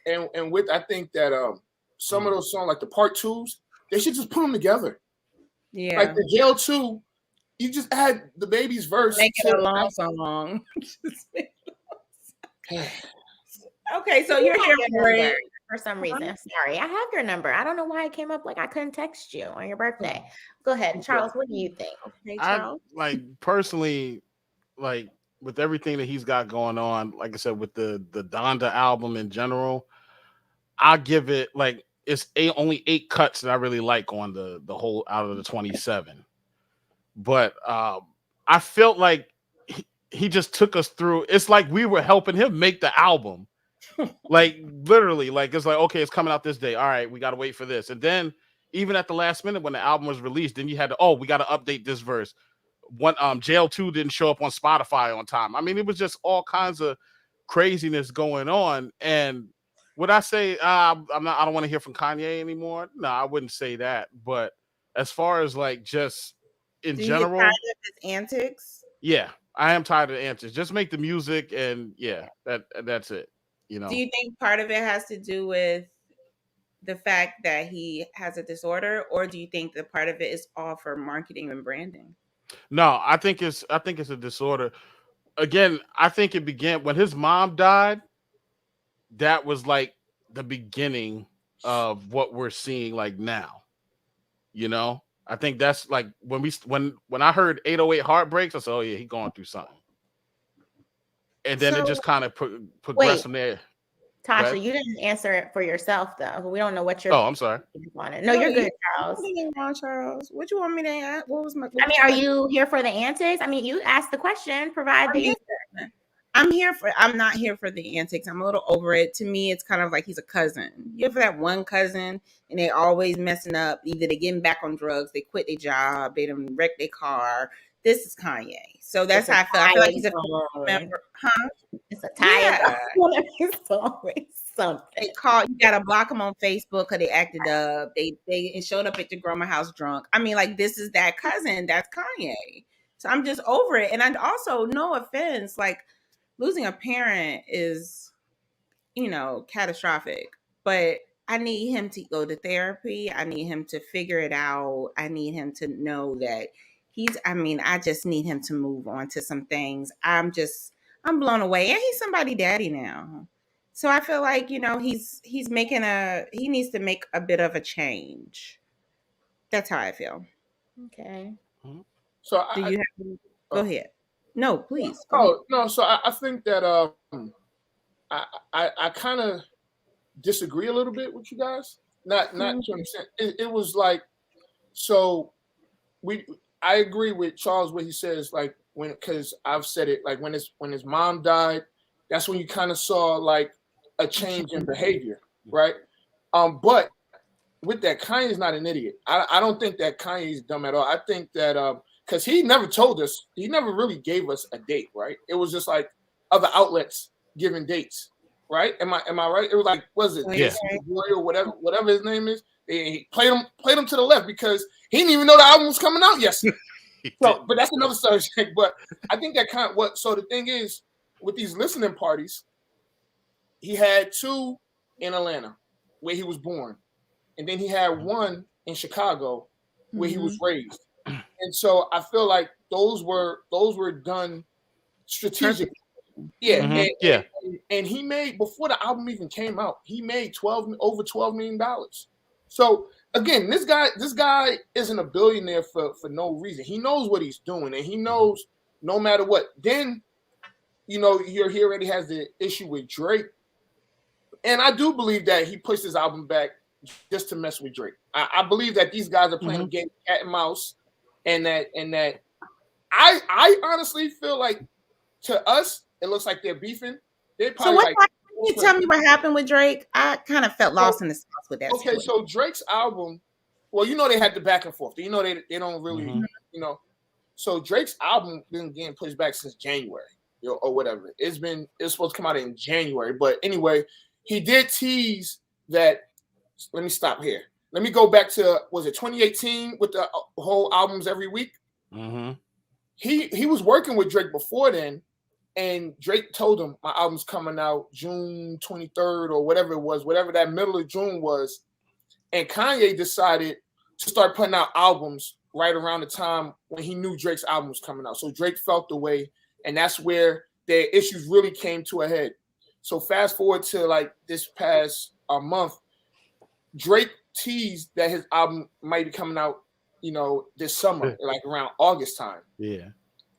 And with I think that some of those songs, like the part 2s, they should just put them together. Yeah, like the Jail 2. You just add the baby's verse. Make it a long song. Okay, so you're here for it. For some reason. Sorry, I have your number. I don't know why it came up like I couldn't text you on your birthday. Go ahead, Charles. What do you think? Okay, Charles. I personally, with everything that he's got going on, like I said, with the Donda album in general, I'll give it it's only 8 cuts that I really like on the whole out of the 27. But I felt like he just took us through. It's like we were helping him make the album. Literally, it's like, okay, it's coming out this day. All right, we got to wait for this. And then even at the last minute when the album was released, then you had to, we got to update this verse. Jail 2 didn't show up on Spotify on time. I mean, it was just all kinds of craziness going on. And would I say I don't want to hear from Kanye anymore? No, I wouldn't say that. But as far as just in general, you get tired of his antics? Yeah, I am tired of the antics. Just make the music, and that's it. Do you think part of it has to do with the fact that he has a disorder, or do you think that part of it is all for marketing and branding? No, I think it's a disorder. Again, I think it began when his mom died. That was like the beginning of what we're seeing now. I think that's like when I heard 808 Heartbreaks, I said, oh yeah, he's going through something. And then it just kind of progressed from there. Tasha, right? You didn't answer it for yourself though. We don't know what you're. Oh, I'm sorry. No, you're good, Charles. Charles. What you want me to ask? What was my? Are you here for the antics? You asked the question. Provide the answer. I'm not here for the antics. I'm a little over it. To me, it's kind of like he's a cousin. You ever that one cousin and they always messing up? Either they getting back on drugs, they quit their job, they done wreck their car. This is Kanye. So that's how I feel. I feel like he's a member. Huh? It's a tie. It's always something. They call you gotta block them on Facebook because they acted up. They showed up at the grandma house drunk. This is that cousin. That's Kanye. So I'm just over it. And I also, no offense, losing a parent is, catastrophic. But I need him to go to therapy. I need him to figure it out. I need him to know that I just need him to move on to some things. I'm blown away. And he's somebody's daddy now. So I feel like, he needs to make a bit of a change. That's how I feel. Okay. So go ahead. No, please. No. So I think that I kind of disagree a little bit with you guys. Not to an extent. It was like, so I agree with Charles what he says, because I've said it, when his mom died, that's when you kind of saw a change in behavior, right? But with that, Kanye's not an idiot. I don't think that Kanye's dumb at all. I think that because he never told us, he never really gave us a date, right? It was just other outlets giving dates, right? Am I right? It was was it Yeah. Boy or whatever his name is? He played him to the left because he didn't even know the album was coming out yesterday. So, but that's another subject. But I think that so the thing is, with these listening parties, he had 2 in Atlanta, where he was born, and then he had one in Chicago, where he was raised. And so I feel like those were done strategically. Yeah, and he made, before the album even came out, he made over $12 million. So again, this guy isn't a billionaire for no reason. He knows what he's doing, and he knows no matter what. Then, he already has the issue with Drake, and I do believe that he pushed his album back just to mess with Drake. I believe that these guys are playing a game cat and mouse, and that I honestly feel like, to us, it looks like they're beefing. They're probably can you tell me what happened with Drake? I kind of felt lost in the sauce with that. Okay, so Drake's album, well, they had the back and forth. They don't really, So Drake's album been getting pushed back since January, or whatever. It's supposed to come out in January, but anyway, he did tease that. Let me stop here. Let me go back to, was it 2018 with the whole albums every week? He was working with Drake before then, and Drake told him, my album's coming out June 23rd or whatever it was, whatever that middle of June was. And Kanye decided to start putting out albums right around the time when he knew Drake's album was coming out. So Drake felt the way, and that's where their issues really came to a head. So fast forward to like this past month, Drake teased that his album might be coming out, this summer, like around August time. Yeah.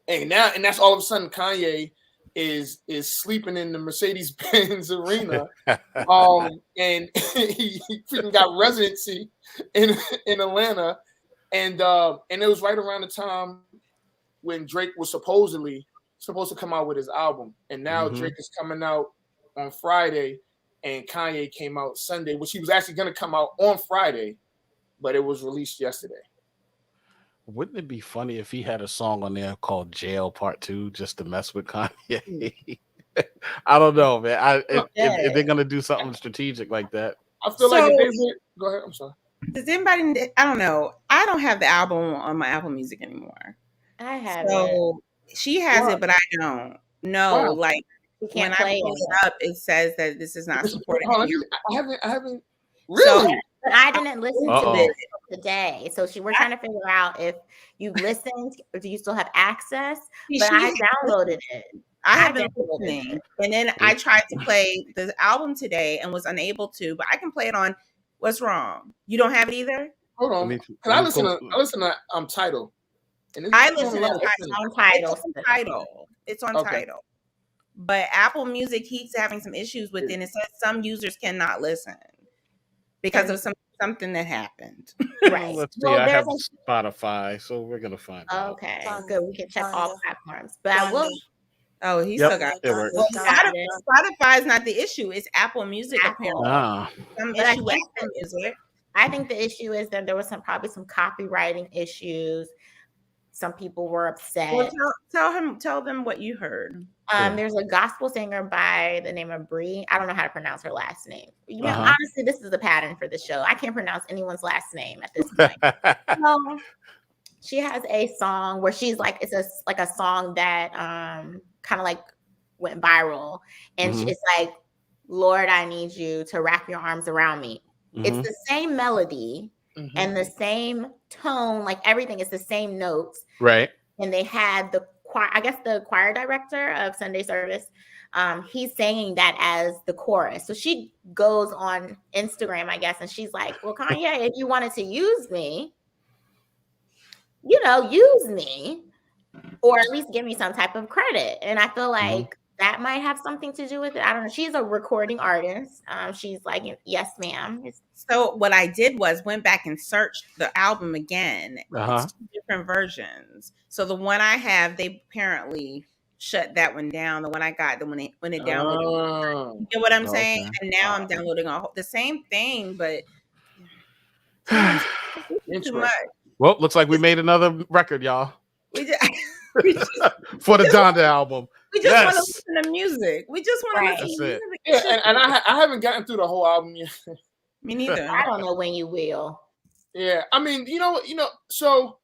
And that's all of a sudden Kanye is sleeping in the Mercedes-Benz arena, and he freaking got residency in Atlanta, and it was right around the time when Drake was supposed to come out with his album, and now Drake is coming out on Friday, and Kanye came out Sunday, which he was actually going to come out on Friday, but it was released yesterday. Wouldn't it be funny if he had a song on there called Jail Part 2 just to mess with Kanye? I don't know, man. If they're going to do something strategic like that. I feel like if they would, go ahead, I'm sorry. Does anybody, I don't know. I don't have the album on my Apple Music anymore. I have it. She has it, but I don't. No, like when I pull it up, it says that this is not supported. I haven't really. So, but I didn't listen to it today. So we're trying to figure out if you listened or do you still have access? But I downloaded it. I have been listening. And then I tried to play the album today and was unable to, but I can play it on What's Wrong. You don't have it either? Hold on. I listen to Tidal. I listen to Tidal. It's on Tidal. But Apple Music keeps having some issues with it. And it says some users cannot listen because of something that happened. Right. Let's see. I have Spotify, so we're gonna find out. Okay, good. We can check all platforms. But I will. Oh, he still got it. Well, Spotify is not the issue. It's Apple Music apparently. I think the issue is that there was probably some copywriting issues. Some people were upset. Well, tell them what you heard. There's a gospel singer by the name of Bree. I don't know how to pronounce her last name. Honestly, this is a pattern for the show. I can't pronounce anyone's last name at this point. So, she has a song where she's like, it's a song that kind of like went viral, and it's like, Lord, I need you to wrap your arms around me. It's the same melody and the same tone, like everything is the same notes. Right. And they had the choir, I guess the choir director of Sunday service, he's singing that as the chorus. So she goes on Instagram, I guess, and she's like, well, Kanye, if you wanted to use me, use me, or at least give me some type of credit. And I feel like that might have something to do with it. I don't know. She's a recording artist. She's like, yes, ma'am. So what I did was went back and searched the album again. It's 2 different versions. So the one I have, they apparently shut that one down. The one I got, when it downloaded. You know what I'm saying? And now I'm downloading the same thing, but too much. Well, looks like we made another record, y'all. We just for the Donda album. We just want to listen to music. We just want to listen to music. Yeah, and I haven't gotten through the whole album yet. Me neither. I don't know when you will. Yeah, I mean, so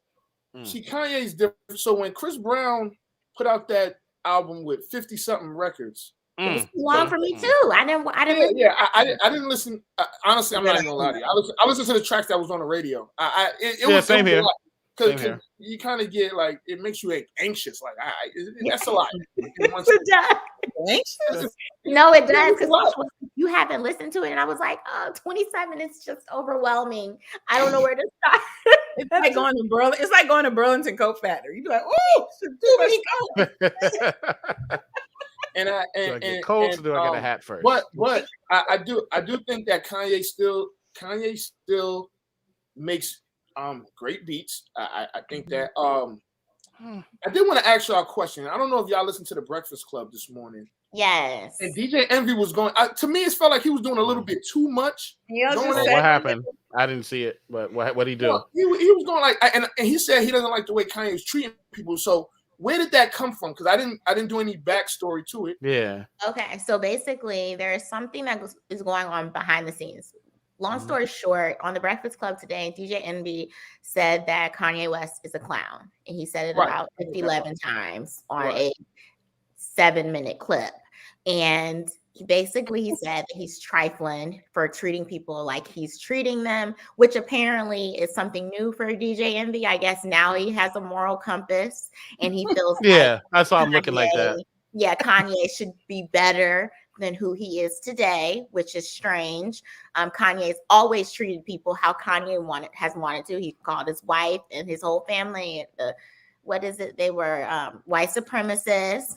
see, Kanye's different. So when Chris Brown put out that album with 50-something records, It was too long for me too. I didn't listen. I didn't listen. Honestly, I'm not even gonna lie to you. I listened to the tracks that was on the radio. Same here. Because you kind of get like, it makes you anxious. Like, that's a lot. Anxious? No, it does, because you haven't listened to it, and I was like, 27 is just overwhelming. I don't know where to start. It's like going to Burlington. It's like going to Burlington Coat Factory. You'd be like, "Oh, too many coats." And do I get coats or do I get a hat first? But I do think that Kanye still makes great beats. I think that I did want to ask y'all a question. I don't know if y'all listened to the Breakfast Club this morning. Yes. And DJ Envy was going. To me, it felt like he was doing a little bit too much. What happened? I didn't see it, but what did he do? Well, he was going like, and he said he doesn't like the way Kanye was treating people. So where did that come from? Because I didn't do any backstory to it. Yeah. Okay, so basically, there is something that is going on behind the scenes. Long story short, on the Breakfast Club today, DJ Envy said that Kanye West is a clown, and he said it about 11 times on a 7-minute clip. And he said that he's trifling for treating people like he's treating them, which apparently is something new for DJ Envy. I guess now he has a moral compass, and he feels that's why I'm looking like that. Yeah, Kanye should be better than who he is today, which is strange. Kanye's always treated people how Kanye has wanted to. He called his wife and his whole family, they were white supremacists.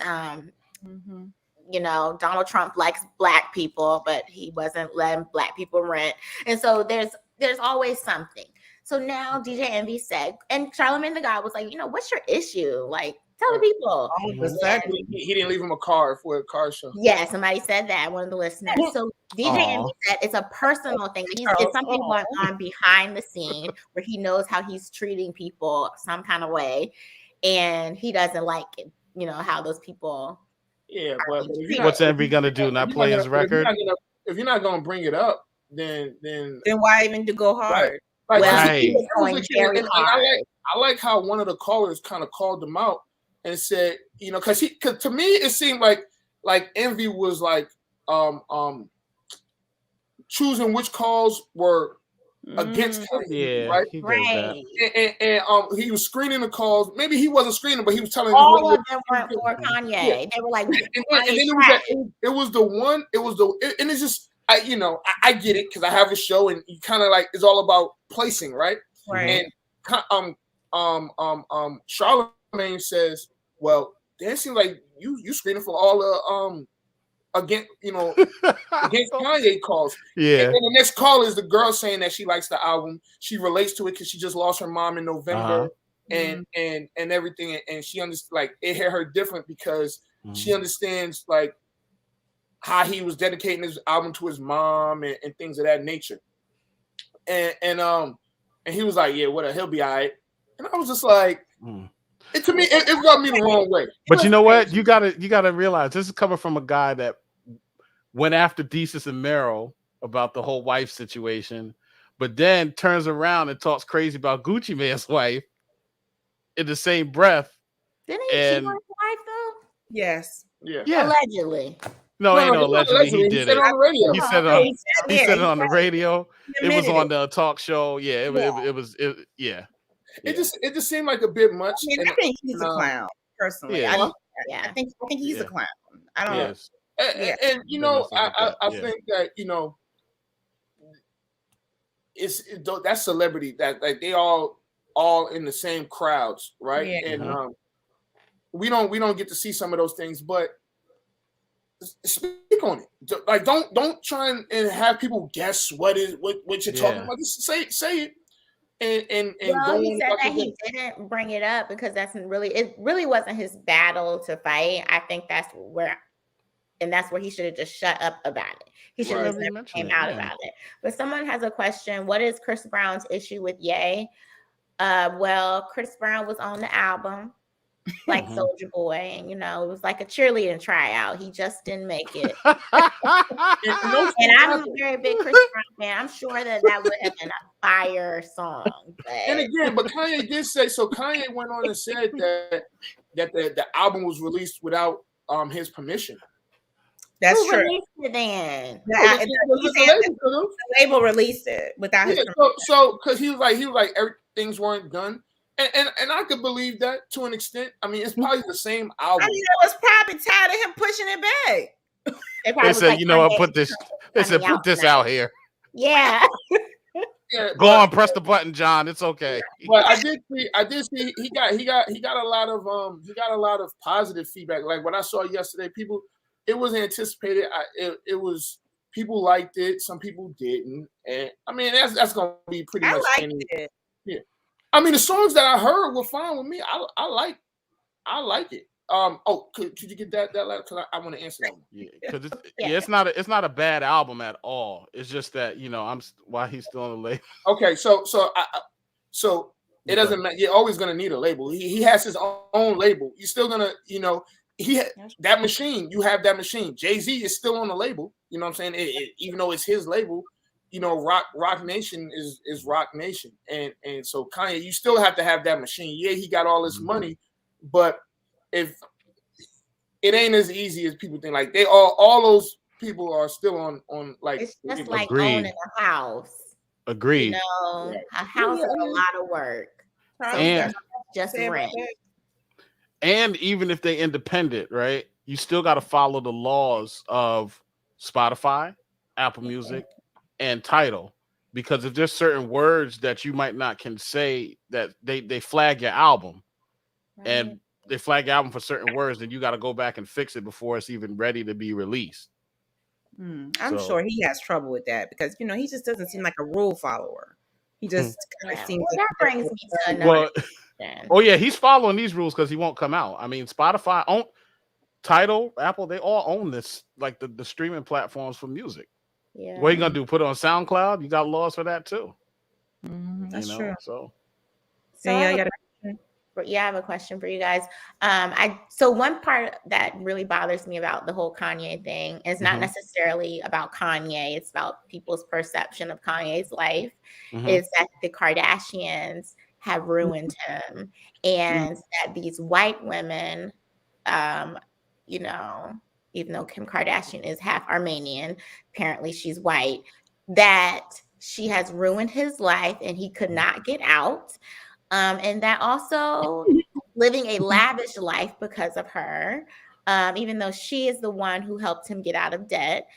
You know, Donald Trump likes black people, but he wasn't letting black people rent. And so there's always something. So now DJ Envy said, and Charlamagne the God was like, what's your issue? Like, tell the people. He didn't leave him a car for a car show. Yeah, somebody said that, one of the listeners. So DJ Envy said it's a personal thing. It's something going on behind the scene where he knows how he's treating people some kind of way, and he doesn't like it, how those people. Yeah, but what's Envy gonna do? Not play his record? If you're not gonna bring it up, then why even to go hard? Like, I like how one of the callers kind of called them out and said, because to me it seemed like Envy was like choosing which calls were against Kanye, right? And he was screening the calls. Maybe he wasn't screening, but he was telling all of them weren't for Kanye. Yeah. They were like, and then and it's just I get it because I have a show and you kind of like it's all about placing, right? Right. And Charlamagne says, well, that seems like you screening for all the against Kanye calls. Yeah. And then the next call is the girl saying that she likes the album. She relates to it because she just lost her mom in November and everything. And she understands like it hit her different because she understands like how he was dedicating his album to his mom and things of that nature. And he was like, yeah, whatever, he'll be all right. And I was just like, to me, it rubbed me the wrong way. But you know what? You gotta realize this is coming from a guy that went after Desus and Meryl about the whole wife situation, but then turns around and talks crazy about Gucci Mane's wife in the same breath. Didn't he cheat on his wife though? Yes. Yeah. Allegedly. No, ain't no allegedly. He did it. On the radio. He said it on the radio. It was on the talk show. Yeah, it was. Yeah. It just seemed like a bit much. I think he's a clown, personally. Yeah. I think he's a clown. I don't know. And I think that it's that celebrity that like they all in the same crowds, right? Yeah. And we don't get to see some of those things, but speak on it. Like don't try and have people guess what you're talking about. Just say it. And well, he said that he didn't bring it up because it really wasn't his battle to fight. I think that's where he should have just shut up about it. He should have never came out about it. But someone has a question: what is Chris Brown's issue with Ye? Well, Chris Brown was on the album like Soulja Boy, and it was like a cheerleading tryout. He just didn't make it. And I'm a very big Chris Brown fan. I'm sure that would have been a fire song. And again, but Kanye did say so. Kanye went on and said that the album was released without his permission. That's Who true. released it then? The label released it without his permission. So because he was like everything's weren't done. And I could believe that to an extent. I mean, it's probably the same album. I mean, it was probably tired of him pushing it back. They said, you know what, put this. They said, put this out here. Yeah. Yeah, Go on, press the button, John. It's okay. But I did see he got a lot of positive feedback. Like what I saw yesterday, it was anticipated. It was people liked it, some people didn't, and I mean that's gonna be pretty much. I liked it. Yeah, I mean the songs that I heard were fine with me. I like it. Could you get that letter? Because I want to answer that one. Yeah, because it's not a bad album at all. It's just that why he's still on the label. Okay, so it doesn't matter. You're always gonna need a label. He has his own label. You're still gonna that machine. You have that machine. Jay-Z is still on the label. You know what I'm saying? Even though it's his label, Rock Nation is Rock Nation, and so Kanye, you still have to have that machine. Yeah, he got all this money, but if it ain't as easy as people think, like they all those people are still on like it's just like owning a house. Agreed. A house is a lot of work. So and just rent. And even if they independent, right? You still got to follow the laws of Spotify, Apple Music, and Tidal, because if there's certain words that you might not can say, that they flag your album, and they flag your album for certain words, then you got to go back and fix it before it's even ready to be released. I'm sure he has trouble with that because he just doesn't seem like a rule follower. He just kind of seems. Well, that brings me to another. Oh yeah, he's following these rules because he won't come out. I mean, Spotify, Tidal, Apple, they all own this, like the streaming platforms for music. Yeah. What are you gonna do? Put it on SoundCloud? You got laws for that too. That's true. So I have a question for you guys. So one part that really bothers me about the whole Kanye thing is not necessarily about Kanye. It's about people's perception of Kanye's life. Is that the Kardashians have ruined him, and that these white women, even though Kim Kardashian is half Armenian, apparently she's white, that she has ruined his life and he could not get out. And that also living a lavish life because of her, even though she is the one who helped him get out of debt.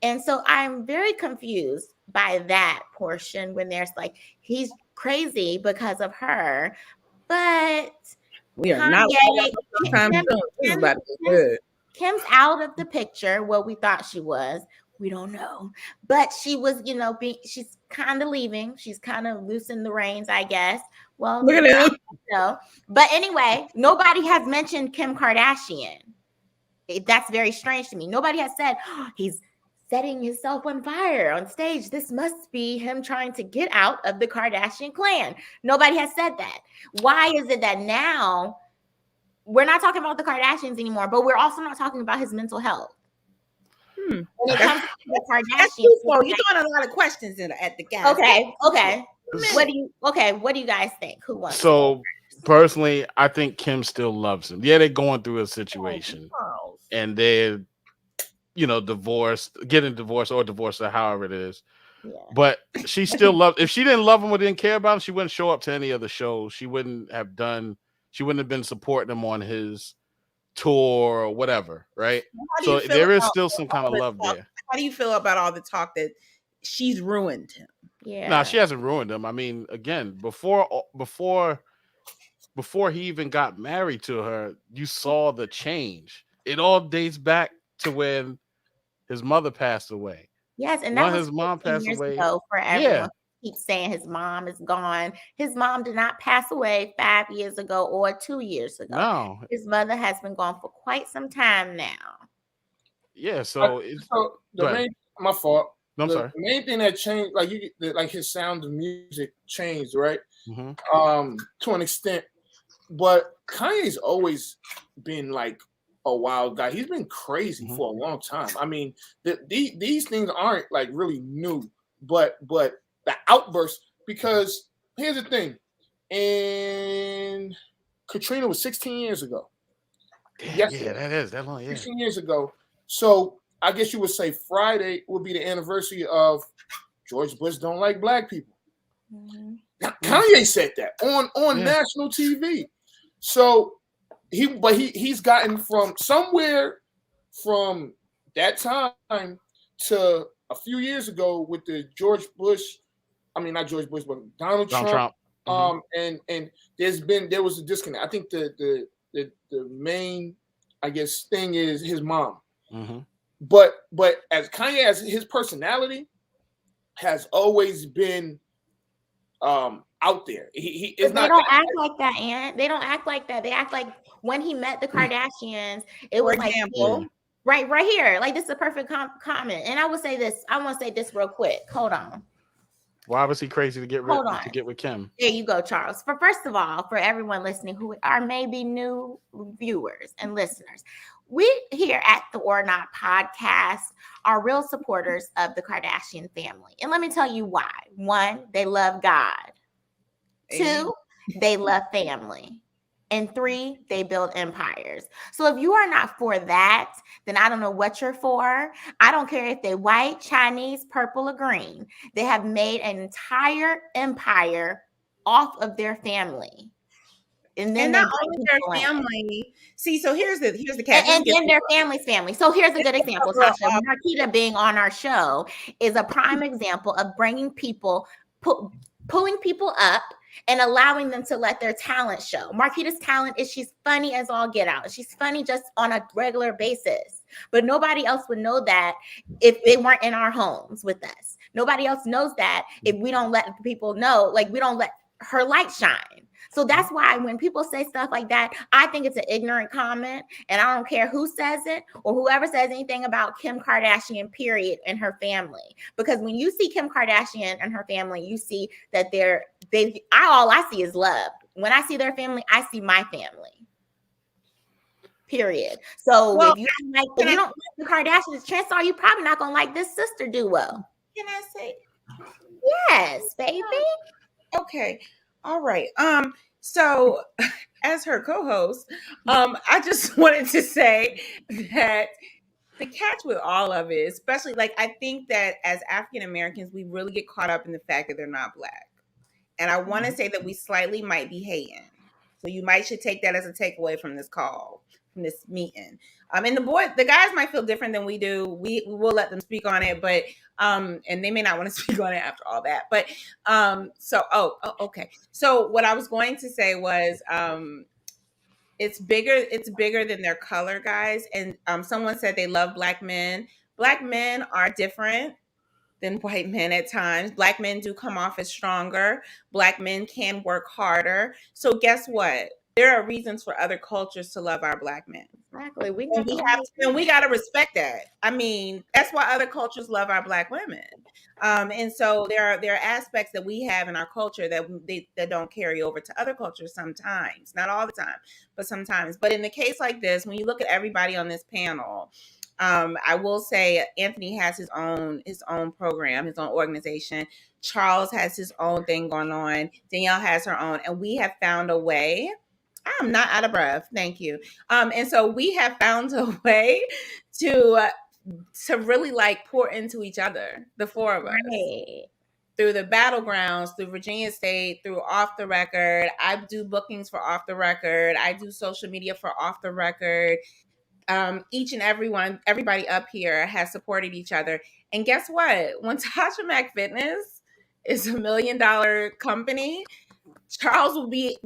And so I'm very confused by that portion when there's like, he's crazy because of her, but we are not. Kim's out of the picture. Well, we thought she was. We don't know, but she was, she's kind of leaving. She's kind of loosening the reins, I guess. Well, look at him. But anyway, nobody has mentioned Kim Kardashian. That's very strange to me. Nobody has said he's setting himself on fire on stage. This must be him trying to get out of the Kardashian clan. Nobody has said that. Why is it that now we're not talking about the Kardashians anymore, but we're also not talking about his mental health? When it comes to the Kardashians, you're throwing a lot of questions at the guy. Okay. What do you guys think? Who wants? So personally, I think Kim still loves him. Yeah, they're going through a situation, and they're getting divorced or however it is. Yeah. But she still loves. If she didn't love him or didn't care about him, she wouldn't show up to any of the shows. She wouldn't have been supporting him on his tour or whatever, right? So there is still some kind of love there. How do you feel about all the talk that she's ruined him? Yeah. No, she hasn't ruined him. I mean, again, before he even got married to her, you saw the change. It all dates back to when his mother passed away. Yes, and that was his mom passed away ago for everyone. Keep saying his mom is gone. His mom did not pass away 5 years ago or 2 years ago. No, his mother has been gone for quite some time now. Yeah, so my fault. No, I'm sorry. The main thing that changed, like his sound of music changed, right? To an extent, but Kanye's always been like a wild guy. He's been crazy for a long time. I mean, these things aren't like really new, but the outburst, because here's the thing, and Katrina was 16 years ago. Yeah, that is that long. Yeah, 16 years ago. So I guess you would say Friday would be the anniversary of George Bush don't like black people. Now, Kanye said that on national TV. So he's gotten from somewhere from that time to a few years ago with the George Bush, I mean not George Bush, but Donald Trump. And there was a disconnect. I think the main, I guess, thing is his mom. But as Kanye, as his personality has always been out there. He is not. They don't act like that, Aunt. They don't act like that. They act like when he met the Kardashians, it was like right here. Like, this is a perfect comment. And I would say this. I want to say this real quick. Hold on. Why was he crazy to get with Kim? There you go, Charles. First of all, for everyone listening who are maybe new viewers and listeners, we here at the ORNOT podcast are real supporters of the Kardashian family. And let me tell you why. 1, they love God. 2, they love family. And 3, they build empires. So if you are not for that, then I don't know what you're for. I don't care if they're white, Chinese, purple, or green. They have made an entire empire off of their family. And then not only their family. See, so here's the catch. And then their family's family. So here's a good example. Tasha, Marquita being on our show is a prime example of bringing people, pulling people up and allowing them to let their talent show. Marquita's talent is she's funny as all get out. She's funny just on a regular basis. But nobody else would know that if they weren't in our homes with us. Nobody else knows that if we don't let people know, like we don't let her light shine. So that's why when people say stuff like that, I think it's an ignorant comment. And I don't care who says it or whoever says anything about Kim Kardashian, period, and her family. Because when you see Kim Kardashian and her family, you see that all I see is love. When I see their family, I see my family. Period. So if you don't like the Kardashians, chances are you probably not gonna like this sister duo. Can I say? Yes, baby. Okay. All right. So as her co-host, I just wanted to say that the catch with all of it, especially like I think that as African Americans, we really get caught up in the fact that they're not black. And I want to say that we slightly might be hating. So you should take that as a takeaway from this call, from this meeting. And the guys might feel different than we do. We will let them speak on it, but and they may not want to speak on it after all that. But okay. So what I was going to say was it's bigger than their color, guys. And someone said they love black men. Black men are different than white men at times. Black men do come off as stronger. Black men can work harder. So guess what? There are reasons for other cultures to love our black men. Exactly. We got to respect that. I mean, that's why other cultures love our black women. And so there are aspects that we have in our culture that don't carry over to other cultures sometimes. Not all the time, but sometimes. But in the case like this, when you look at everybody on this panel, I will say Anthony has his own program, his own organization. Charles has his own thing going on. Danielle has her own, and we have found a way. I'm not out of breath. Thank you. And so we have found a way to really like pour into each other, the four of us. Right. Through the battlegrounds, through Virginia State, through Off the Record. I do bookings for Off the Record. I do social media for Off the Record. Each and everybody up here has supported each other. And guess what? When Tasha Mac Fitness is $1 million company, Charles will be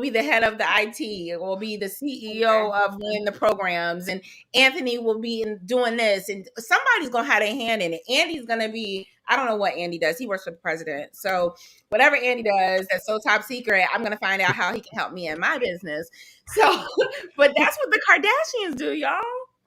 the head of the IT, will be the CEO of running the programs, and Anthony will be doing this, and somebody's gonna have a hand in it. Andy's gonna be, I don't know what Andy does. He works for the president. So whatever Andy does that's so top secret, I'm gonna find out how he can help me in my business. So, but that's what the Kardashians do, y'all.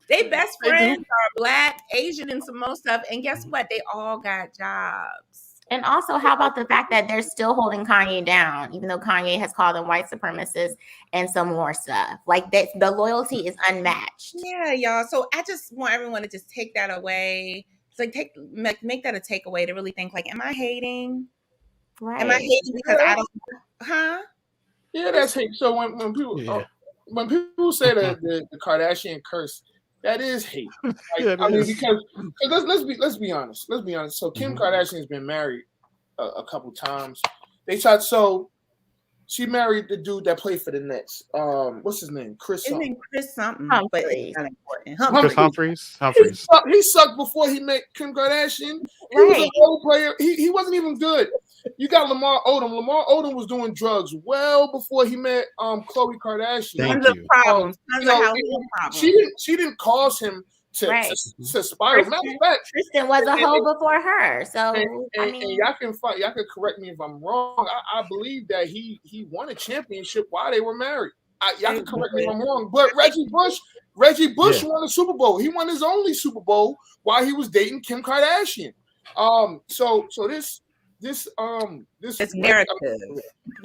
They best friends are Black, Asian, and some more stuff. And guess what? They all got jobs. And also, how about the fact that they're still holding Kanye down, even though Kanye has called them white supremacists and some more stuff. Like that, the loyalty is unmatched. Yeah, y'all. So I just want everyone to just take that away. It's like make that a takeaway to really think like, am I hating? Right. Am I hating because I don't? Huh? Yeah, that's hate. So when people when people say the Kardashian curse, That is hate. Like, Yeah, it I mean, is. because let's be honest. Let's be honest. So Kim Mhm. Kardashian has been married a couple times. They tried. So she married the dude that played for the Nets. What's his name? Chris. His name Chris something, but it's not important. Chris Humphries. Humphries. He sucked before he met Kim Kardashian. He was a Right. role player. He wasn't even good. You got Lamar Odom. Lamar Odom was doing drugs well before he met Khloe Kardashian. Thank Tons of you. problems. Tons You know, of household problems. she didn't cause him to Right. spiral. Matter of fact, Tristan was a and- hoe before her. So and, I and mean, y'all can correct me if I'm wrong. I believe that he won a championship while they were married. Y'all can correct me if I'm wrong. But Reggie Bush Yeah. won a Super Bowl. He won his only Super Bowl while he was dating Kim Kardashian. So this It's narrative.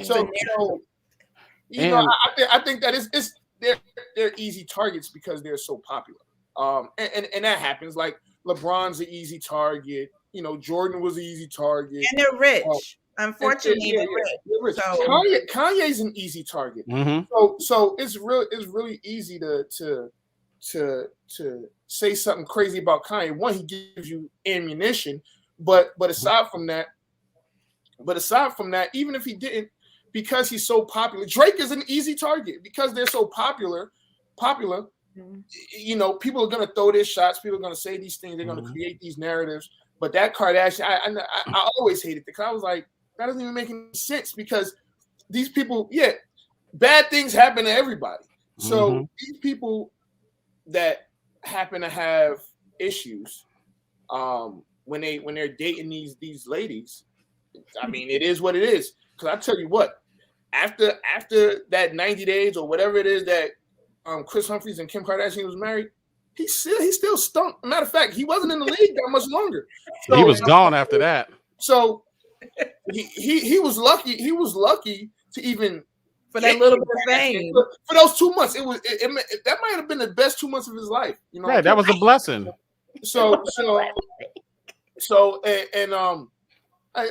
So you know, I think that they're easy targets because they're so popular. And that happens. Like LeBron's an easy target. You know, Jordan was an easy target. And they're rich. Unfortunately, they're rich. So- Kanye's an easy target. Mm-hmm. So it's really easy to say something crazy about Kanye. One, he gives you ammunition, but aside from that, even if he didn't, because he's so popular, Drake is an easy target because they're so popular. You know, people are gonna throw their shots. People are gonna say these things. They're gonna create these narratives. But that Kardashian, I always hated it because I was like, that doesn't even make any sense because these people, bad things happen to everybody. So these people that happen to have issues, when they're dating these ladies, I mean, it is what it is. Because I tell you what, after that 90 days or whatever it is that Chris Humphries and Kim Kardashian was married, he still stunk. Matter of fact, he wasn't in the league that much longer. So, He was gone after that. So he was lucky. He was lucky to even for that little bit of fame. For those 2 months, that might have been the best 2 months of his life. You know, Right, that was a blessing. So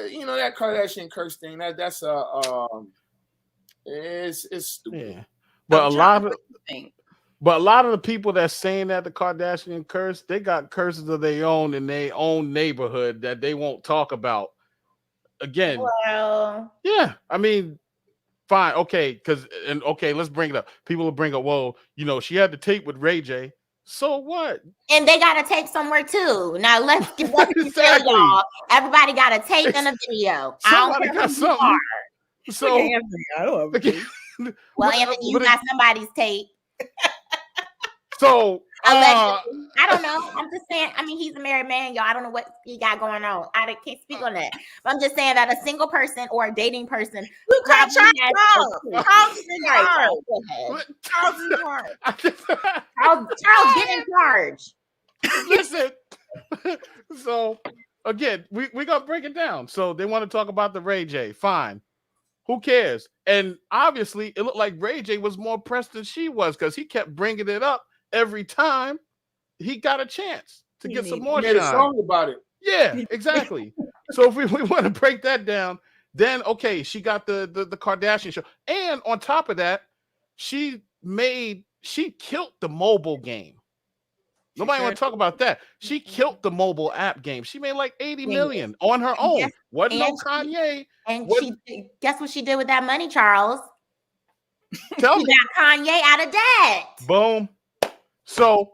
you know, that Kardashian curse thing. That's it's stupid. Yeah. But a lot of the people that's saying that the Kardashian curse, they got curses of their own in their own neighborhood that they won't talk about. Again, well, yeah, I mean, fine, okay, let's bring it up. People will bring up, well, you know, she had the tape with Ray J. So what? And they got a tape somewhere too. Now let's Exactly. tell y'all. Everybody got a tape and a video. Somebody got something. So I don't have a tape. Well, Anthony, you got somebody's tape. So I don't know. I'm just saying. I mean, he's a married man, y'all. I don't know what he got going on. I can't speak on that. But I'm just saying that a single person or a dating person. Who got Charles get in charge. Listen. So again, we're gonna break it down. So they want to talk about the Ray J. Fine. Who cares? And obviously, it looked like Ray J was more pressed than she was because he kept bringing it up every time he got a chance to get some more shine. Made a song about it. Yeah, exactly. So if we want to break that down, then okay, she got the Kardashian show, and on top of that, she killed the mobile game. Nobody want to talk about that. She killed the mobile app game. She made like 80 million on her own. Wasn't no Kanye. And guess what she did with that money, Charles? Tell me. Got Kanye out of debt. Boom. So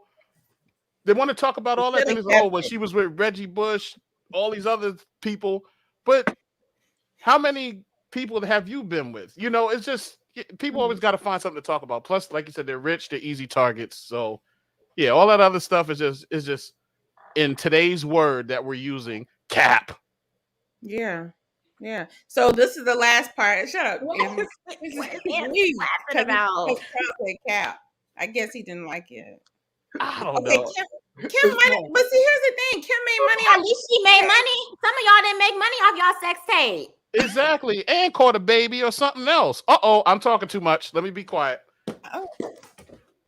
they want to talk about all that. When she was with Reggie Bush, all these other people. But how many people have you been with? You know, it's just people always got to find something to talk about. Plus, like you said, they're rich, they're easy targets. So yeah, all that other stuff is just in today's word that we're using, cap. Yeah. So this is the last part. Shut up. Cap. I guess he didn't like it. I don't know. Kim money, but see, here's the thing. Kim made money. At least she made money. Some of y'all didn't make money off y'all sex tape. Exactly, and caught a baby or something else. I'm talking too much. Let me be quiet.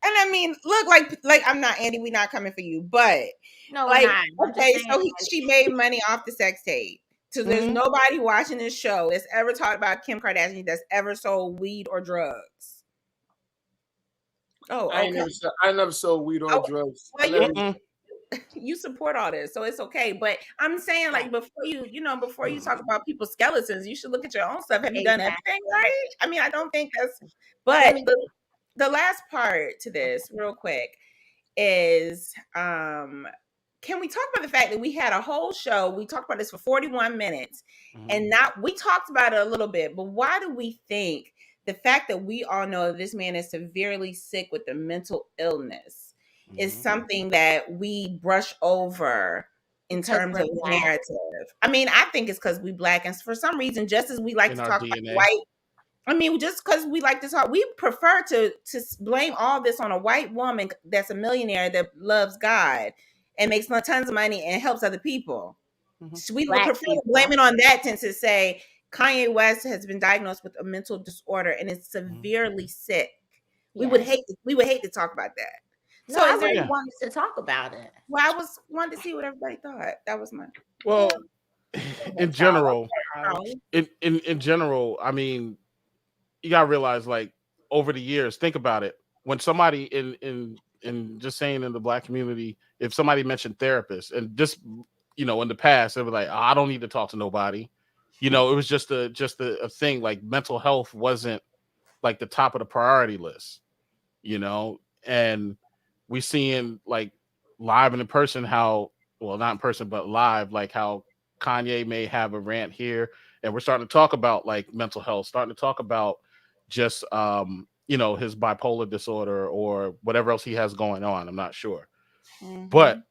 And I mean, look, like I'm not Andy. We're not coming for you, but no, like okay, so she made money off the sex tape. So there's nobody watching this show that's ever talked about Kim Kardashian that's ever sold weed or drugs. Oh, I okay. never sold weed or Oh, drugs. well, I never, you support all this, so it's okay. But I'm saying, like, before you talk about people's skeletons, you should look at your own stuff. Have you done Exactly. everything right? I mean, I don't think that's. Let But me the last part to this, real quick, is can we talk about the fact that we had a whole show? We talked about this for 41 minutes, and not we talked about it a little bit, but why do we think the fact that we all know this man is severely sick with a mental illness is something that we brush over in because terms we're of the Black. narrative? I mean, I think it's because we Black, and for some reason, just as we like In to our talk about DNA. white. I mean, just because we like to talk, we prefer to blame all this on a white woman that's a millionaire that loves God and makes tons of money and helps other people. We would Black prefer to people. blame it on that than to say Kanye West has been diagnosed with a mental disorder and is severely sick. We would Yes. hate to talk about that. No, So I is there? really wanted to talk about it. Well, I was wanted to see what everybody thought. That was my. Well, in general, Oh, in general, I mean, you gotta realize, like, over the years, think about it. When somebody in just saying in the Black community, if somebody mentioned therapists, and just in the past, it was like, "Oh, I don't need to talk to nobody. It was just a thing. Like, mental health wasn't like the top of the priority list. And we seeing, like, live and in person, how, well, not in person but live, like how Kanye may have a rant here, and we're starting to talk about, like, mental health, starting to talk about just his bipolar disorder or whatever else he has going on. I'm not sure. But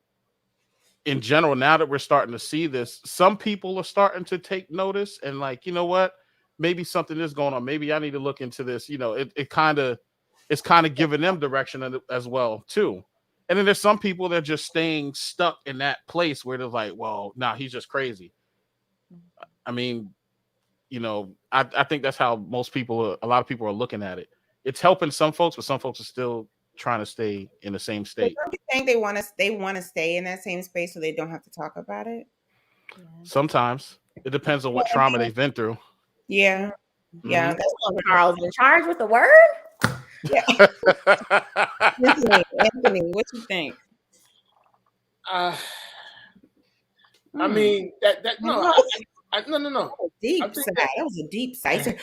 in general, now that we're starting to see this, some people are starting to take notice and, like, you know what, maybe something is going on, maybe I need to look into this. It's kind of giving them direction as well too. And then there's some people that are just staying stuck in that place where they're like, well, nah, he's just crazy. I mean, I think that's how a lot of people are looking at it. It's helping some folks, but some folks are still trying to stay in the same state. Don't you think they want to stay in that same space so they don't have to talk about it? Sometimes it depends on what trauma they've been through. Yeah. Yeah. Mhm. That's when Carl's in charge with the word. Yeah. Anthony, what you think? I mean that no. No. Deep I think side. That was a deep side.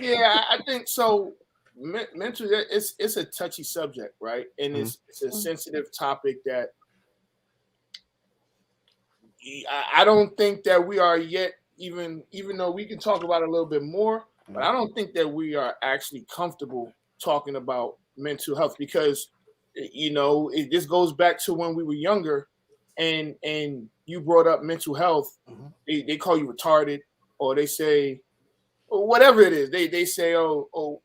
Yeah, I think so. Mental, it's a touchy subject, right? And it's a sensitive topic that I don't think that we are yet, even though we can talk about it a little bit more, but I don't think that we are actually comfortable talking about mental health because it just goes back to when we were younger, and you brought up mental health. They call you retarded, or they say, or whatever it is. They say, oh,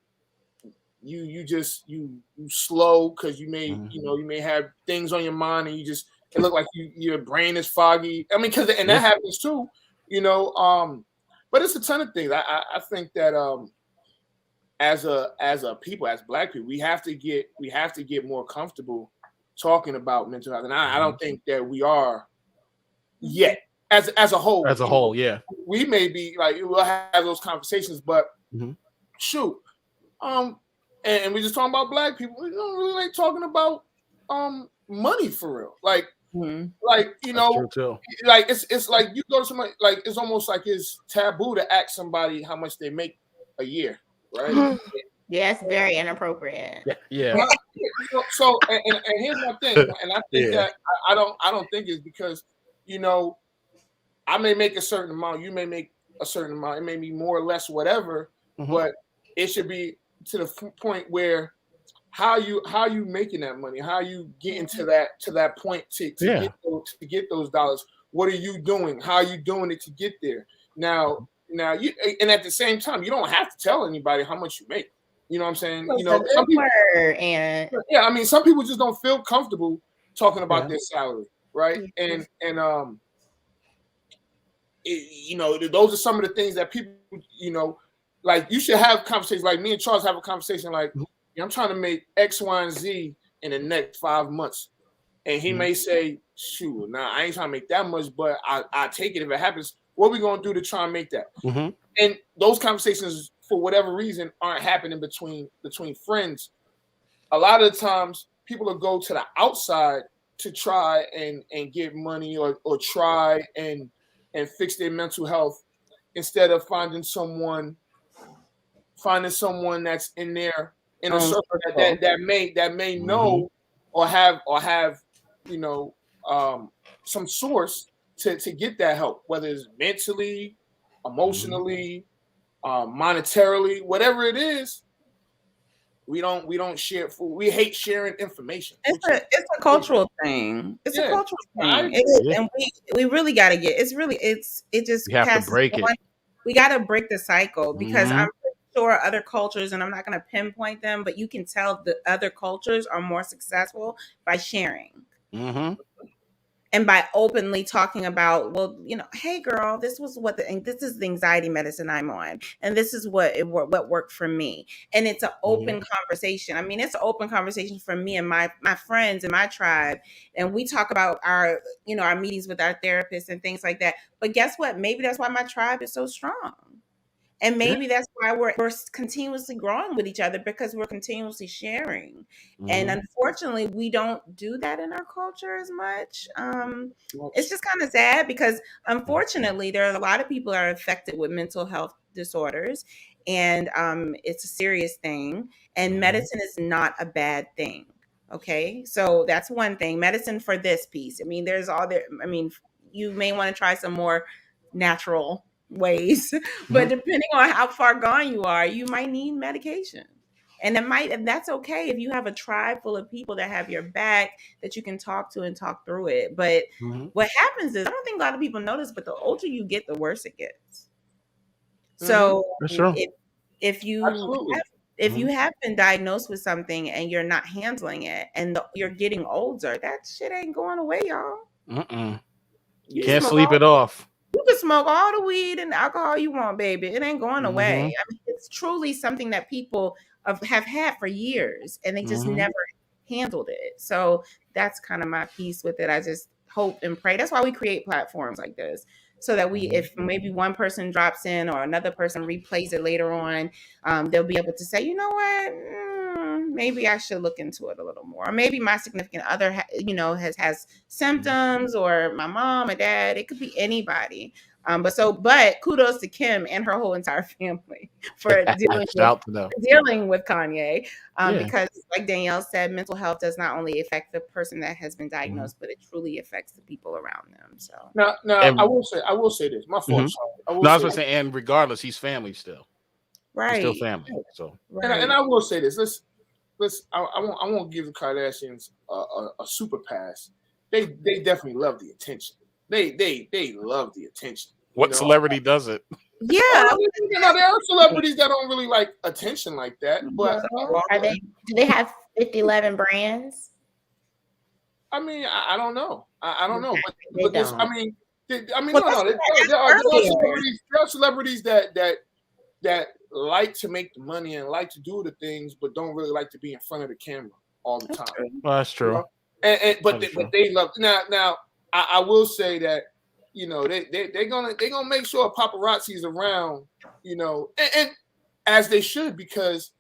you slow because you may have things on your mind, and it look like your brain is foggy. I mean, and that happens too, but it's a ton of things. I think that as a people, as Black people, we have to get more comfortable talking about mental health, and I don't think that we are yet as a whole. As a whole, yeah. We may be like, we'll have those conversations, but shoot, and we're just talking about Black people. We don't really like talking about money for real. Like like it's like you go to somebody, like it's almost like it's taboo to ask somebody how much they make a year, right? Yeah, it's very inappropriate. Yeah. So and here's my thing, and I think that I don't think it's because I may make a certain amount, you may make a certain amount, it may be more or less whatever, but it should be to the point where how you making that money, how you getting to that point to get those dollars. What are you doing? How are you doing it to get there? Now you, and at the same time, you don't have to tell anybody how much you make. You know what I'm saying? Some people, I mean, some people just don't feel comfortable talking about their salary, right? And those are some of the things that people, like you should have conversations. Like me and Charles have a conversation like, I'm trying to make X, Y, and Z in the next 5 months. And he may say, shoot, nah, I ain't trying to make that much, but I take it if it happens. What are we going to do to try and make that? And those conversations, for whatever reason, aren't happening between friends a lot of the times people will go to the outside to try and get money or try and fix their mental health instead of finding someone that's in there in a circle that may know or have some source to get that help, whether it's mentally, emotionally, monetarily, whatever it is. We don't share food. We hate sharing information. It's a cultural thing. It's a cultural thing. And we really got to get. It just you have to passes break on. it. We got to break the cycle because I'm pretty sure other cultures, and I'm not going to pinpoint them, but you can tell the other cultures are more successful by sharing. And by openly talking about, well, hey girl, this is the anxiety medicine I'm on, and this is what worked for me. And it's an open conversation. I mean, it's an open conversation for me and my friends and my tribe. And we talk about our meetings with our therapists and things like that. But guess what? Maybe that's why my tribe is so strong. And maybe that's why we're continuously growing with each other, because we're continuously sharing. And unfortunately, we don't do that in our culture as much. It's just kind of sad because unfortunately, there are a lot of people that are affected with mental health disorders, and it's a serious thing. And medicine is not a bad thing. Okay, so that's one thing. Medicine for this piece. I mean, you may want to try some more natural ways, but depending on how far gone you are, you might need medication. And that's okay if you have a tribe full of people that have your back, that you can talk to and talk through it. But what happens is, I don't think a lot of people notice, but the older you get, the worse it gets. So if you have been diagnosed with something and you're not handling it, and you're getting older, that shit ain't going away, y'all. You can't sleep it off. You can smoke all the weed and alcohol you want, baby. It ain't going away. I mean, it's truly something that people have had for years, and they just never handled it. So that's kind of my piece with it. I just hope and pray. That's why we create platforms like this, so that if maybe one person drops in or another person replays it later on, they'll be able to say, you know what, maybe I should look into it a little more. Or maybe my significant other, has symptoms, or my mom or dad. It could be anybody. But kudos to Kim and her whole entire family for dealing with Kanye. Because like Danielle said, mental health does not only affect the person that has been diagnosed, but it truly affects the people around them. So now, I will say this. My fault. I was going to say, and regardless, he's family still. Right. He's still family. So and I will say this. I won't give the Kardashians a super pass. They definitely love the attention. They love the attention. What celebrity does it? Yeah, there are celebrities that don't really like attention like that. But do they have 11 brands? I mean, I don't know. I don't know. But this, I mean, there are celebrities that like to make the money and like to do the things, but don't really like to be in front of the camera all the time. Well, that's true. But they love now. I will say that they're gonna make sure paparazzi is around, and as they should, because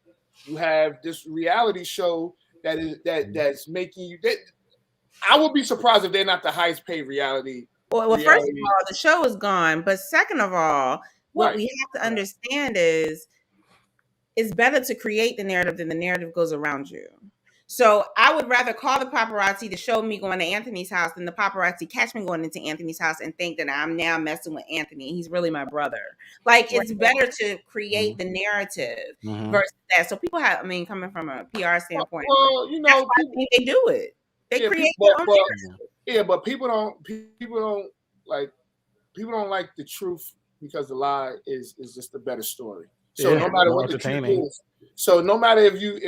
you have this reality show that's making you. I would be surprised if they're not the highest paid reality. Well, first of all, the show is gone, but second of all, what we have to understand is it's better to create the narrative than the narrative goes around you. So I would rather call the paparazzi to show me going to Anthony's house than the paparazzi catch me going into Anthony's house and think that I'm now messing with Anthony. He's really my brother. Like, it's better to create the narrative versus that. So people have, coming from a PR standpoint, that's why they do it. They create their own narrative. But people don't like the truth, because the lie is just a better story. So no matter what the truth is, so no matter if you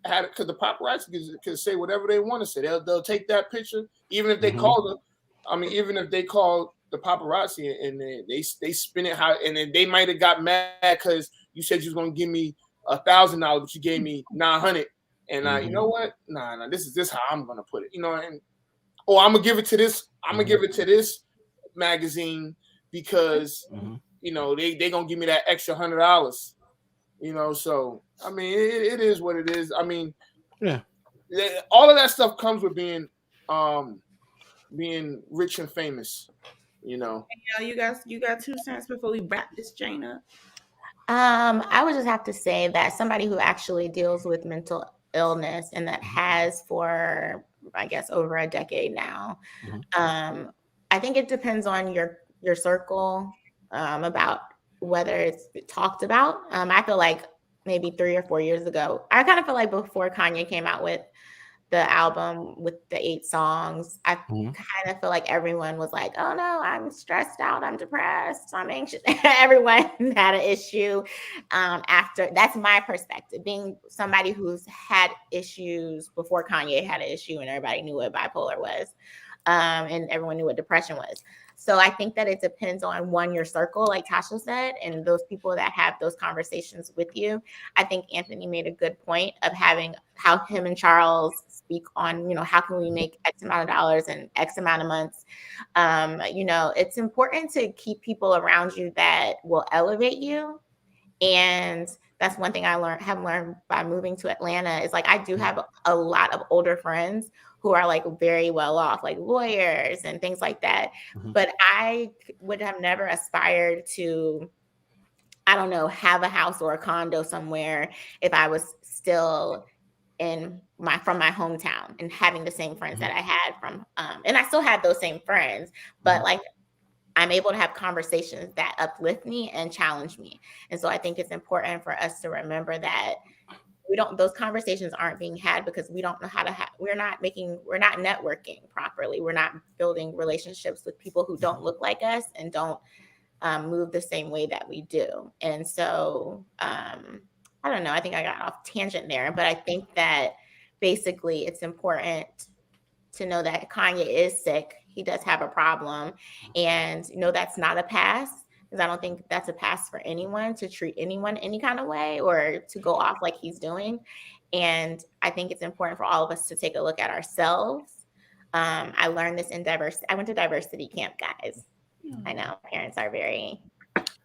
had it, because the paparazzi can say whatever they want to say. They'll take that picture, even if they call them. Even if they call the paparazzi and they spin it how, and then they might have got mad because you said you was gonna give me $1,000, but you gave me $900, and you know what? Nah, this is how I'm gonna put it. And I'm gonna give it to this. I'm gonna give it to this magazine because they gonna give me that extra $100. So I mean, it is what it is. I mean, Yeah. All of that stuff comes with being rich and famous. You know. You got 2 cents before we wrap this chain up. I would just have to say that somebody who actually deals with mental illness and that has for, I guess, over a decade now. I think it depends on your circle about whether it's talked about. I feel like maybe 3 or 4 years ago, I kind of feel like before Kanye came out with the album with the 8 songs, I kind of feel like everyone was like, oh no, I'm stressed out, I'm depressed, I'm anxious. Everyone had an issue after. That's my perspective, being somebody who's had issues before Kanye had an issue and everybody knew what bipolar was. And everyone knew what depression was. So I think that it depends on your circle, like Tasha said, and those people that have those conversations with you. I think Anthony made a good point of having how him and Charles speak on, how can we make X amount of dollars in X amount of months. It's important to keep people around you that will elevate you. And that's one thing I have learned by moving to Atlanta is like, I do have a lot of older friends who are like very well off, like lawyers and things like that. But I would have never aspired to, I don't know, have a house or a condo somewhere if I was still from my hometown and having the same friends that I had from, and I still have those same friends, but like, I'm able to have conversations that uplift me and challenge me. And so I think it's important for us to remember that those conversations aren't being had because we don't know how to we're not networking properly. We're not building relationships with people who don't look like us and don't move the same way that we do. And so I don't know, I think I got off tangent there, but I think that basically it's important to know that Kanye is sick. He does have a problem, and that's not a pass, because I don't think that's a pass for anyone to treat anyone any kind of way or to go off like he's doing. And I think it's important for all of us to take a look at ourselves. I learned this in diversity. I went to diversity camp, guys. I know parents are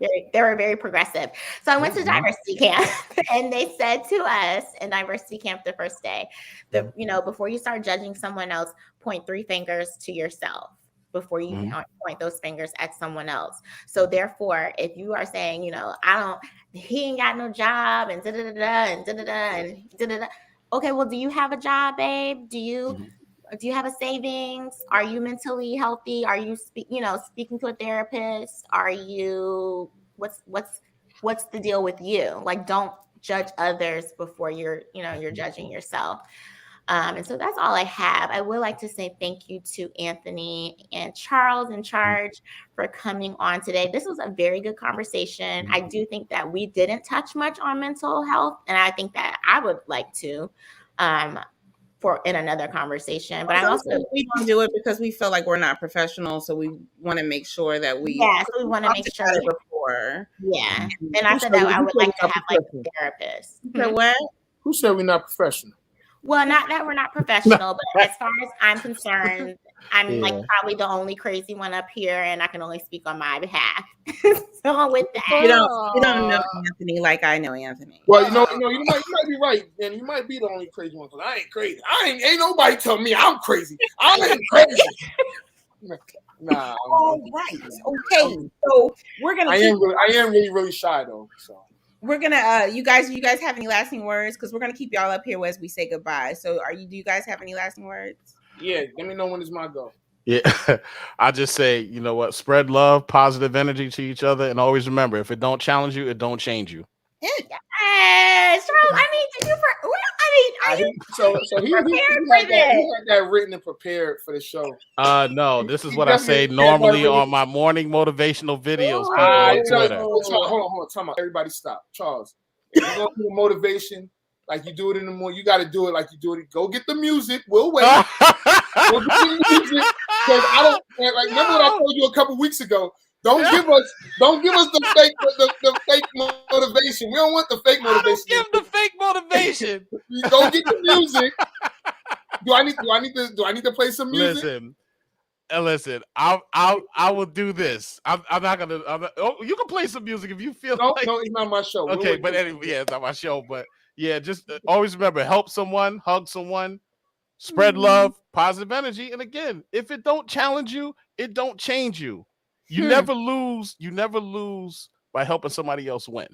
they were very progressive. So I went to diversity camp and they said to us in diversity camp the first day, before you start judging someone else, point 3 fingers to yourself before you point those fingers at someone else. So therefore, if you are saying, he ain't got no job and da-da-da-da and da-da-da and da-da-da. Okay, well, do you have a job, babe? Do you have a savings? Are you mentally healthy? Are you speaking to a therapist? Are you what's the deal with you? Like, don't judge others before you're judging yourself. And so that's all I have. I would like to say thank you to Anthony and Charles in charge for coming on today. This was a very good conversation. I do think that we didn't touch much on mental health, and I think that I would like to in another conversation. But we don't do it because we feel like we're not professional, so we want to make sure that we so we want to make sure before. Yeah. And I said that I would like to have like a therapist. What? Who said we're not professional? Well, not that we're not professional, but as far as I'm concerned, I'm like probably the only crazy one up here, and I can only speak on my behalf. So with that, you don't know Anthony like I know Anthony. Well, you might be right, and you might be the only crazy one because I ain't crazy. Ain't nobody tell me I'm crazy. I ain't crazy. Nah. All right. Okay. So we're gonna. I am really shy though. So. We're gonna you guys have any lasting words? Because we're gonna keep y'all up here as we say goodbye. So do you guys have any lasting words? Yeah, let me know when it's my go. Yeah, I just say, you know what, spread love, positive energy to each other, and always remember, if it don't challenge you, it don't change you. Yes, Charles. He had that written and prepared for the show. No, this is what I say normally on my morning motivational videos. Hold on, time out. Everybody stop. Charles, if you're gonna do motivation like you do it in the morning, you got to do it like you do it. Go get the music. We'll wait. Go get the music. Because I don't remember what I told you a couple weeks ago. Don't give us the fake motivation. We don't want the fake motivation. Give the fake motivation. Go get the music. Do I need to play some music? Listen. I will do this. I'm not gonna. You can play some music if you feel. No, it's not my show. Okay, but anyway, yeah, it's not my show. But Yeah, just always remember, help someone, hug someone, spread love, positive energy. And again, if it don't challenge you, it don't change you. You never lose. You never lose by helping somebody else win.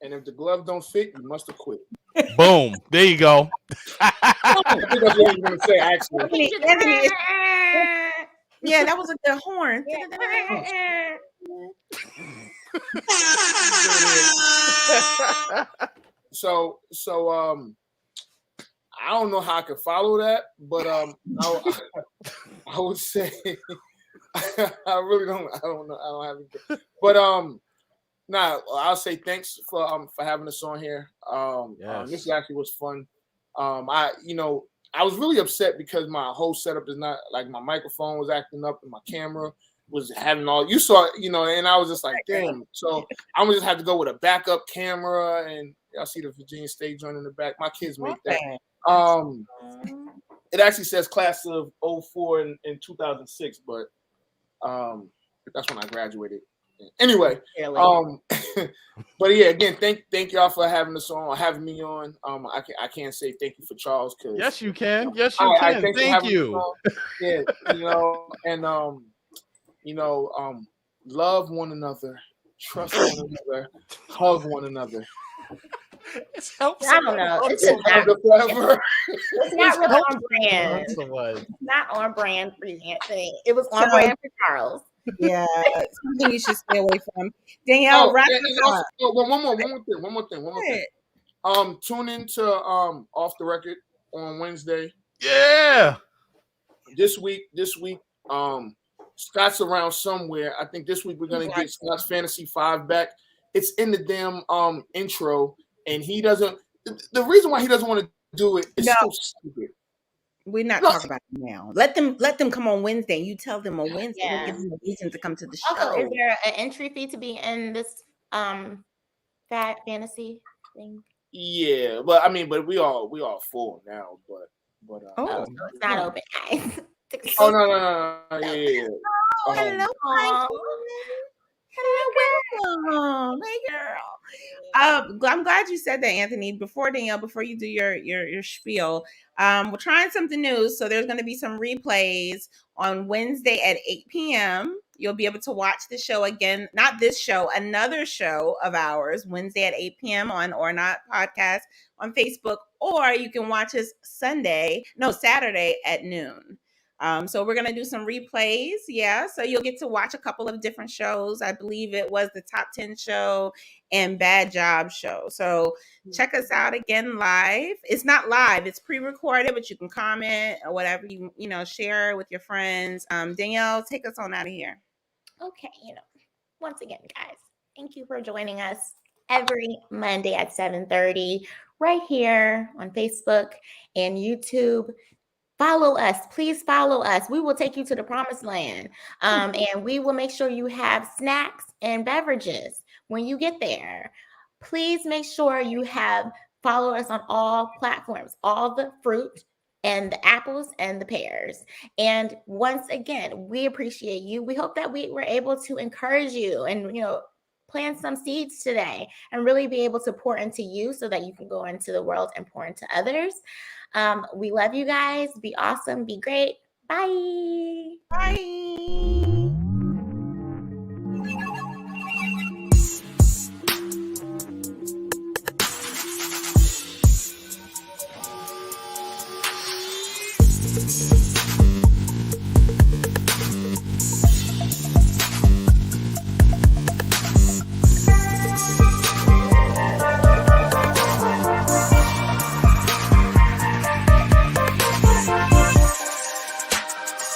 And if the glove don't fit, you must have quit. Boom. There you go. I think that's what I was going to say, actually. Anthony, yeah, that was a good horn. So I don't know how I could follow that, but I would say I really don't. I don't know. I don't have it. But I'll say thanks for having us on here. Yes. This actually was fun. I was really upset because my whole setup is not like my microphone was acting up and my camera was having all you saw, and I was just like, damn. So I'm gonna just have to go with a backup camera, and y'all see the Virginia State joint in the back. My kids made that. It actually says class of 04 in 2006, but that's when I graduated. Anyway, but yeah, again, thank y'all for having us on, or having me on. I can't say thank you for Charles, because yes, you can. Yes, you can. Thank you. Yeah, and love one another, trust one another, hug one another. It's helpful. I don't know. It's not really on brand. It's not on brand for you, Anthony. It was on brand for Charles. Yeah, something you should stay away from. Danielle, wrap it up. One more thing. Tune into Off the Record on Wednesday. Yeah. This week, Scott's around somewhere. I think this week we're gonna get Scott's Fantasy 5 back. It's in the damn intro, and he doesn't. The reason why he doesn't want to do it is so stupid. We're not talking about it now. Let them come on Wednesday. You tell them on Wednesday. Yeah. Give them a reason to come to the show. Also, is there an entry fee to be in this that fantasy thing? Yeah, but we all full now. But so it's not open, guys. Oh no. Yeah. Oh, hello. Hello, welcome. Hey, girl. I'm glad you said that, Anthony. Before you do your spiel, we're trying something new. So there's going to be some replays on Wednesday at 8 p.m. You'll be able to watch the show again. Not this show, another show of ours, Wednesday at 8 p.m. on ORNOT Podcast on Facebook, or you can watch us Saturday at noon. So we're going to do some replays. Yeah. So you'll get to watch a couple of different shows. I believe it was the Top 10 show and Bad Job show. So check us out again live. It's not live. It's pre-recorded, but you can comment or whatever share with your friends. Danielle, take us on out of here. Okay. Once again, guys, thank you for joining us every Monday at 7:30 right here on Facebook and YouTube. Follow us. Please follow us. We will take you to the promised land. And we will make sure you have snacks and beverages when you get there. Please make sure you follow us on all platforms, all the fruit and the apples and the pears. And once again, we appreciate you. We hope that we were able to encourage you and, plant some seeds today and really be able to pour into you so that you can go into the world and pour into others. We love you guys. Be awesome. Be great. Bye. Bye.